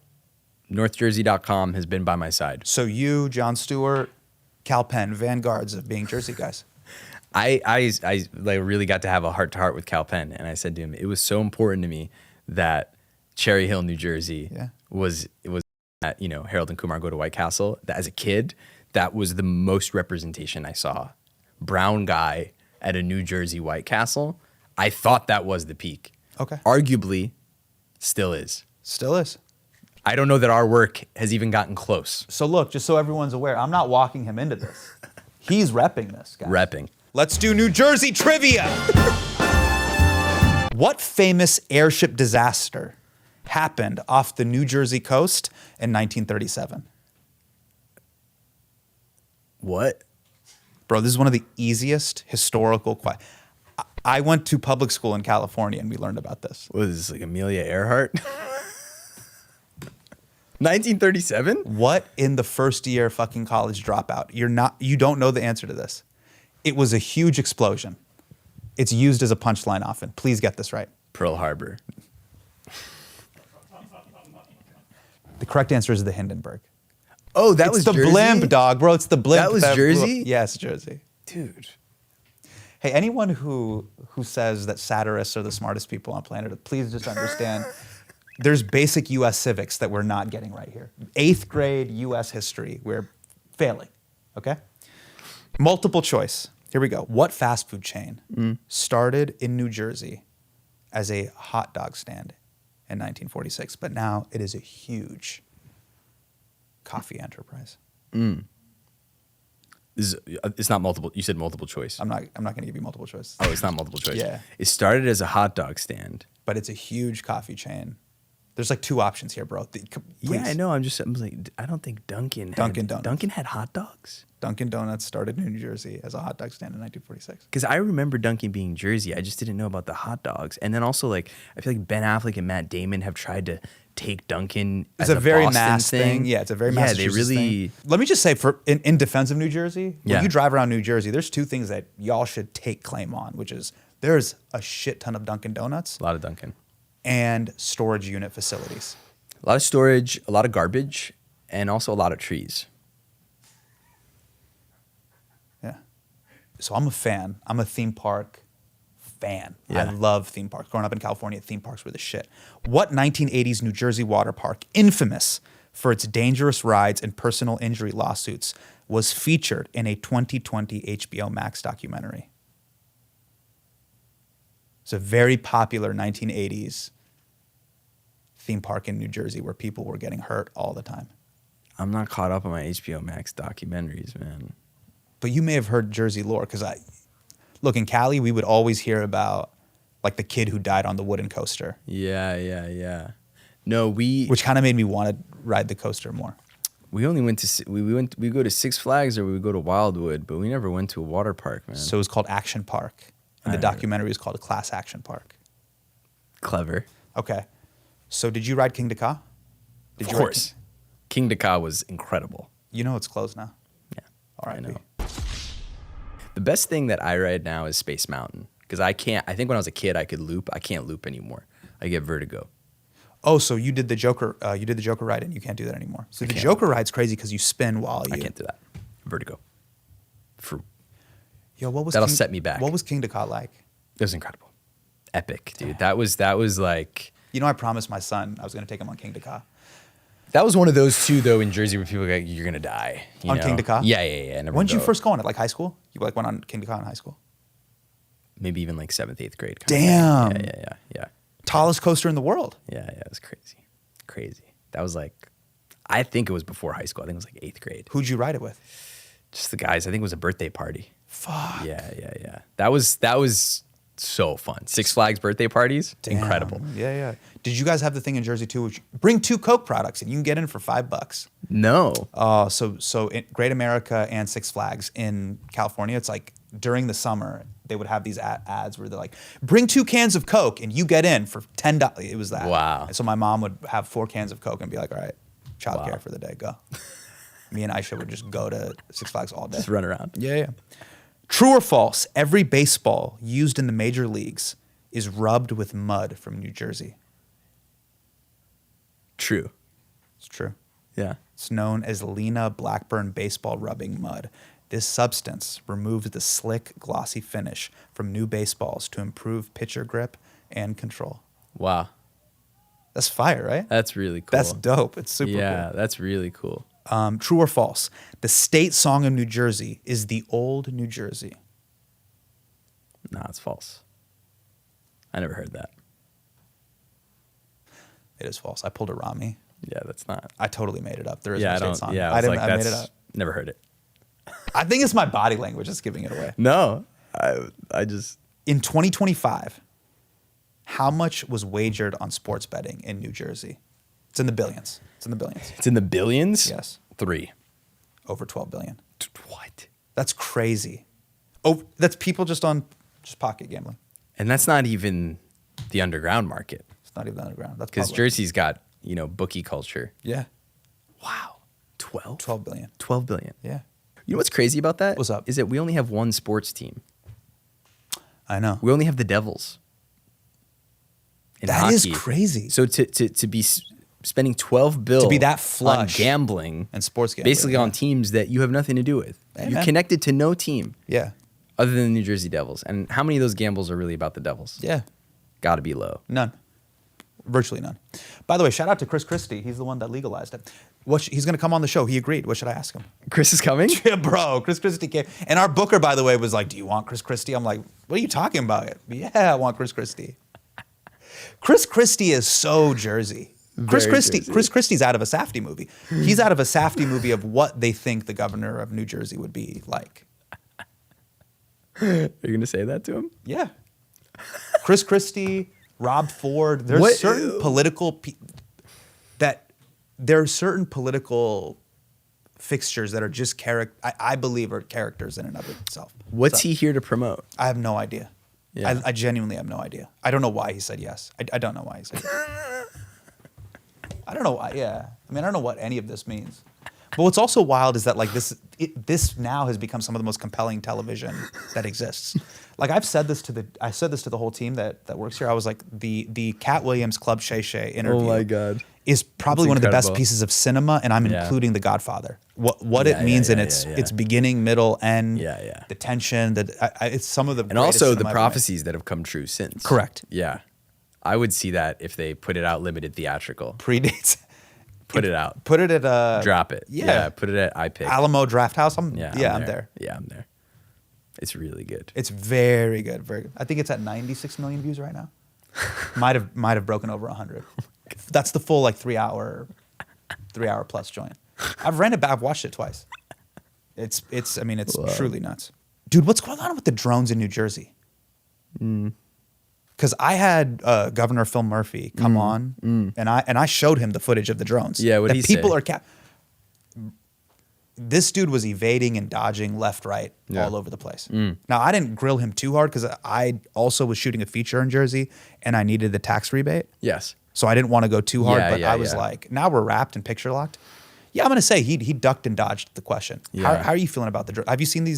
NorthJersey.com has been by my side. So you, Jon Stewart, Cal Penn, vanguards of being Jersey guys. I like really got to have a heart-to-heart with Cal Penn, and I said to him, it was so important to me that Cherry Hill, New Jersey was at, Harold and Kumar Go to White Castle. That as a kid, that was the most representation I saw. Brown guy at a New Jersey White Castle. I thought that was the peak. Okay. Arguably, still is. Still is. I don't know that our work has even gotten close. So look, just so everyone's aware, I'm not walking him into this. He's repping this, guys. Repping. Let's do New Jersey trivia. What famous airship disaster happened off the New Jersey coast in 1937? What? Bro, this is one of the easiest historical questions. I went to public school in California and we learned about this. What is this, like Amelia Earhart? 1937? What in the first year fucking college dropout? You don't know the answer to this. It was a huge explosion. It's used as a punchline often. Please get this right. Pearl Harbor. The correct answer is the Hindenburg. Oh, that was the Jersey? blimp, dog, bro. It's the blimp. That was Jersey? Yes, Jersey. Dude. Hey, anyone who says that satirists are the smartest people on planet Earth, please just understand there's basic U.S. civics that we're not getting right here. 8th grade U.S. history, we're failing, okay? Multiple choice. Here we go. What fast food chain started in New Jersey as a hot dog stand in 1946, but now it is a huge coffee enterprise? It's not multiple. You said multiple choice. I'm not going to give you multiple choice. Oh, it's not multiple choice. Yeah. It started as a hot dog stand. But it's a huge coffee chain. There's like 2 options here, bro. Yeah, I know. I'm like, I don't think Dunkin' had hot dogs. Dunkin' Donuts started in New Jersey as a hot dog stand in 1946. Because I remember Dunkin' being Jersey. I just didn't know about the hot dogs. And then also, like, I feel like Ben Affleck and Matt Damon have tried to take Dunkin' It's as a very Boston mass thing. Yeah, it's a very Massachusetts thing. Let me just say, in defense of New Jersey, when you drive around New Jersey, there's 2 things that y'all should take claim on, which is there's a shit ton of Dunkin' Donuts. A lot of Dunkin'. And storage unit facilities. A lot of storage, a lot of garbage, and also a lot of trees. Yeah. So I'm a fan. I'm a theme park fan. Yeah. I love theme parks. Growing up in California, theme parks were the shit. What 1980s New Jersey water park, infamous for its dangerous rides and personal injury lawsuits, was featured in a 2020 HBO Max documentary? It's a very popular 1980s theme park in New Jersey where people were getting hurt all the time. I'm not caught up on my HBO Max documentaries, man. But you may have heard Jersey lore, because look, in Cali, we would always hear about like the kid who died on the wooden coaster. Yeah. No, which kind of made me want to ride the coaster more. We only went to we go to Six Flags or we would go to Wildwood, but we never went to a water park, man. So it was called Action Park, and the documentary was called Class Action Park. Clever. Okay. So did you ride King Dakar? Of course. King Dakar was incredible. You know it's closed now. Yeah. All right. I know. The best thing that I ride now is Space Mountain, because I think when I was a kid I could loop. I can't loop anymore. I get vertigo. Oh, so you did the Joker ride and you can't do that anymore. So the Joker ride's crazy because you spin while you. I can't do that. Vertigo. Yo, what was that'll set me back. What was King Dakar like? It was incredible. Epic, dude. That was like. You know, I promised my son I was going to take him on King Dakar. That was one of those 2 though in Jersey where people are like, you're gonna die. On King Dakar? Yeah. When did you first go on it? Like high school? You like went on King Dakar in high school? Maybe even like 7th, 8th grade. Damn. Yeah. Tallest coaster in the world. Yeah. It was crazy. That was like, I think it was before high school. I think it was like 8th grade. Who'd you ride it with? Just the guys. I think it was a birthday party. Fuck. Yeah. That was so fun. Six Flags birthday parties. Damn. Incredible. Yeah. Did you guys have the thing in Jersey too? Which bring 2 Coke products and you can get in for $5. No. So in Great America and Six Flags in California, it's like during the summer, they would have these ads where they're like, bring 2 cans of Coke and you get in for $10. It was that. Wow. And so my mom would have 4 cans of Coke and be like, all right, childcare for the day, go. Me and Aisha would just go to Six Flags all day. Just run around. Yeah. True or false, every baseball used in the major leagues is rubbed with mud from New Jersey. True. It's true. Yeah. It's known as Lena Blackburn baseball rubbing mud. This substance removes the slick, glossy finish from new baseballs to improve pitcher grip and control. Wow. That's fire, right? That's really cool. That's dope. It's super Yeah, cool. that's really cool. True or false? The state song of New Jersey is the old New Jersey. Nah, it's false. I never heard that. It is false. I pulled a Ramy. Yeah, that's not. I totally made it up. There is Yeah, no I state don't. song. Yeah, I was didn't. like, I made it up. Never heard it. I think it's my body language that's giving it away. No, I just. In 2025, how much was wagered on sports betting in New Jersey? It's in the billions. It's in the billions. It's in the billions. Yes. 3. Over 12 billion. What? That's crazy. Oh, that's people just pocket gambling. And that's not even the underground market, It's not even underground. That's because public. Jersey's got bookie culture. Yeah. Wow. 12. 12 billion. 12 billion. Yeah. You know what's crazy about that? What's up? Is that we only have one sports team. I know. We only have the Devils. In That is hockey. crazy. So to be spending 12 bill To be that on flush gambling and sports gambling. basically on teams that you have nothing to do with. Hey, You're man. connected to no team Yeah. other than the New Jersey Devils. And how many of those gambles are really about the Devils? Yeah. Got to be low. None. Virtually none. By the way, shout out to Chris Christie. He's the one that legalized it. He's going to come on the show. He agreed. What should I ask him? Chris is coming? Yeah, bro. Chris Christie came. And our booker, by the way, was like, do you want Chris Christie? I'm like, what are you talking about? Yeah, I want Chris Christie. Chris Christie is so Jersey. Chris Christie's out of a Safdie movie. He's out of a Safdie movie of what they think the governor of New Jersey would be like. Are you going to say that to him? Yeah. Chris Christie, Rob Ford. There's certain political fixtures that are just I believe are characters in and of itself. What's he here to promote? I have no idea. Yeah. I genuinely have no idea. I don't know why he said yes. I don't know why he said yes. I don't know why. Yeah. I mean, I don't know what any of this means. But what's also wild is that like this now has become some of the most compelling television that exists. Like I said this to the whole team that works here. I was like the Cat Williams Club Shay Shay interview. Oh my God. Is probably That's one of the best incredible. pieces of cinema, and I'm including The Godfather. What it means in its beginning, middle, end, the tension, it's some of the And also the cinema I've prophecies that have come true since. Correct. Yeah. I would see that if they put it out limited theatrical. made. Predates. Put it out. Put it at Drop it. Yeah. Put it at iPick. Alamo Draft House. I'm there. Yeah, I'm there. It's really good. It's very good, very good. I think it's at 96 million views right now. might have broken over 100. That's the full like 3 hour plus joint. I've ran it back. I've watched it twice. It's truly nuts, dude. What's going on with the drones in New Jersey? Because I had Governor Phil Murphy come on, and I showed him the footage of the drones. Yeah, what'd he say? People are this dude was evading and dodging left, right, all over the place. Now, I didn't grill him too hard because I also was shooting a feature in Jersey and I needed the tax rebate. Yes. So I didn't want to go too hard, but I was yeah. like, now we're wrapped and picture locked. Yeah, I'm going to say he ducked and dodged the question. Yeah. How are you feeling about the drone? Have you seen the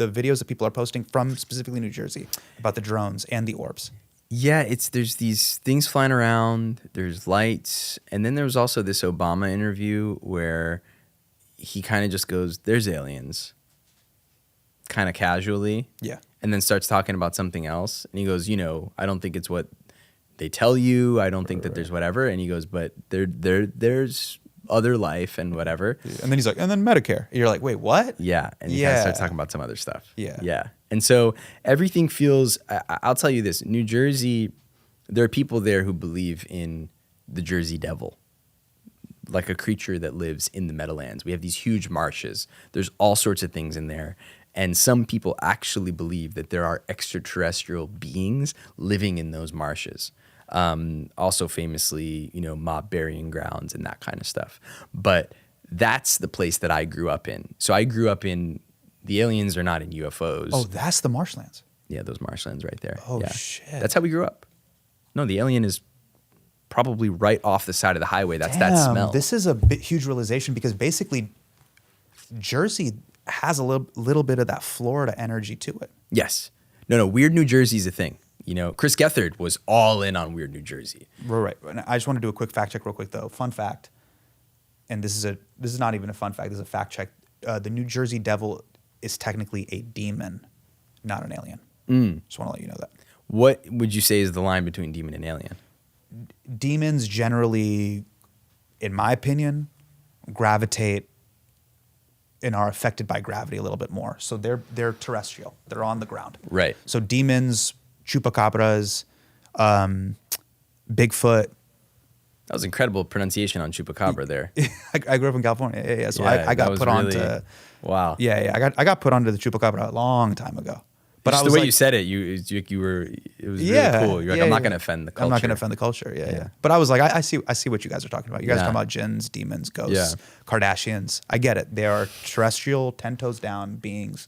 videos that people are posting from specifically New Jersey about the drones and the orbs? Yeah, there's these things flying around, there's lights, and then there was also this Obama interview where he kind of just goes, there's aliens, kind of casually. Yeah. And then starts talking about something else. And he goes, I don't think it's what they tell you. I don't think that there's whatever. And he goes, but there's other life and whatever. And then he's like, and then Medicare. And you're like, wait, what? Yeah. And he kind of starts talking about some other stuff. Yeah. Yeah. And so everything feels, I'll tell you this, New Jersey, there are people there who believe in the Jersey Devil, like a creature that lives in the Meadowlands. We have these huge marshes. There's all sorts of things in there. And some people actually believe that there are extraterrestrial beings living in those marshes. Also famously, mob burying grounds and that kind of stuff. But that's the place that I grew up in. So I grew up in The aliens are not in UFOs. Oh, that's the marshlands. Yeah, those marshlands right there. Oh, yeah. shit. That's how we grew up. No, the alien is probably right off the side of the highway. That's Damn, that smell. This is a huge realization because basically Jersey has a little bit of that Florida energy to it. Yes. No, Weird New Jersey is a thing. You know, Chris Gethard was all in on Weird New Jersey. Right. And I just want to do a quick fact check real quick though. Fun fact, and this is not even a fun fact, this is a fact check. The New Jersey Devil is technically a demon, not an alien. Just want to let you know that. What would you say is the line between demon and alien? Demons generally, in my opinion, gravitate and are affected by gravity a little bit more. So they're terrestrial. They're on the ground. Right. So demons, chupacabras, Bigfoot. That was incredible pronunciation on chupacabra there. I grew up in California. Yeah. So Yeah, I got that was put on really- to. Wow. Yeah. I got put onto the chupacabra a long time ago. But Just I was the way like, you said it, it was yeah, really cool. You're like, yeah, I'm not yeah. going to offend the culture. I'm not going to offend the culture. Yeah. But I was like, I see what you guys are talking about. You guys Yeah. talking about jinns, demons, ghosts, Yeah. Kardashians. I get it. They are terrestrial, 10 toes down beings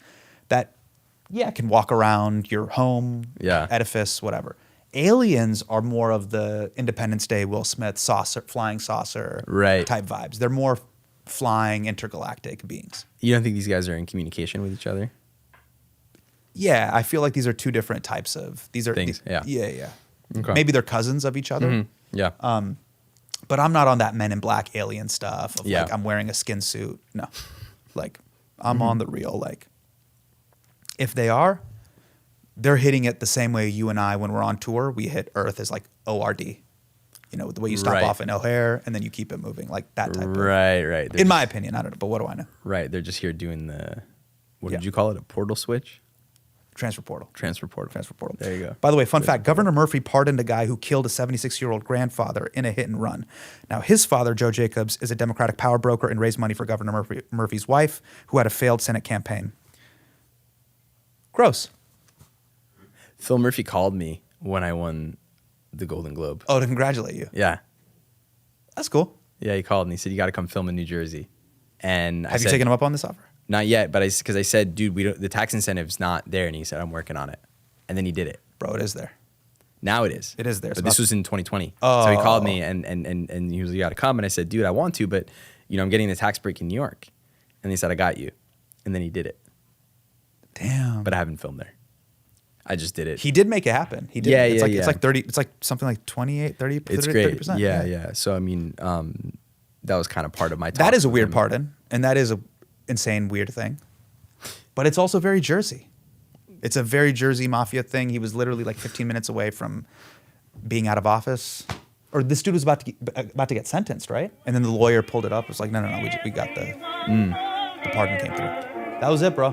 that, can walk around your home, Yeah. edifice, whatever. Aliens are more of the Independence Day, Will Smith, flying saucer Right. type vibes. They're more flying intergalactic beings. You don't think these guys are in communication with each other? Yeah, I feel like these are two different types of Things, yeah. Yeah. Okay. Maybe they're cousins of each other. Yeah. But I'm not on that Men in Black alien stuff of Yeah. like I'm wearing a skin suit. No. Like I'm on the real like if they are, they're hitting it the same way you and I when we're on tour, we hit Earth as like ORD. You know, the way you stop Right. off in O'Hare and then you keep it moving, like that type of Right. in my opinion, I don't know, but what do I know? Right. They're just here doing what Yeah. did you call it? A portal switch? Transfer portal. Transfer portal. There you go. By the way, fun fact, Governor Murphy pardoned a guy who killed a 76-year-old grandfather in a hit and run. Now, his father, Joe Jacobs, is a Democratic power broker and raised money for Governor Murphy's wife, who had a failed Senate campaign. Gross. Phil Murphy called me when I won the Golden Globe. Oh, to congratulate you. Yeah. That's cool. Yeah, he called and he said, you got to come film in New Jersey. And Have you taken him up on this offer? Not yet, but because I said, dude, the tax incentive's not there. And he said, I'm working on it. And then he did it. Bro, it is there. Now it is. It is there. But It's this about- was in 2020. Oh. So he called me and he was like, you got to come. And I said, dude, I want to, but I'm getting the tax break in New York. And he said, I got you. And then he did it. Damn. But I haven't filmed there. I just did it. He did make it happen. He did. Yeah, it's yeah, like yeah. It's like 30. It's like something like 28, 30. It's 30%. great. Yeah. So, I mean, that was kind of part of my talk That is a with weird him. pardon, and that is a insane weird thing. But it's also very Jersey. It's a very Jersey mafia thing. He was literally like 15 minutes away from being out of office, or this dude was about to get sentenced, right? And then the lawyer pulled it up. It's like, no, we got the pardon came through. That was it, bro.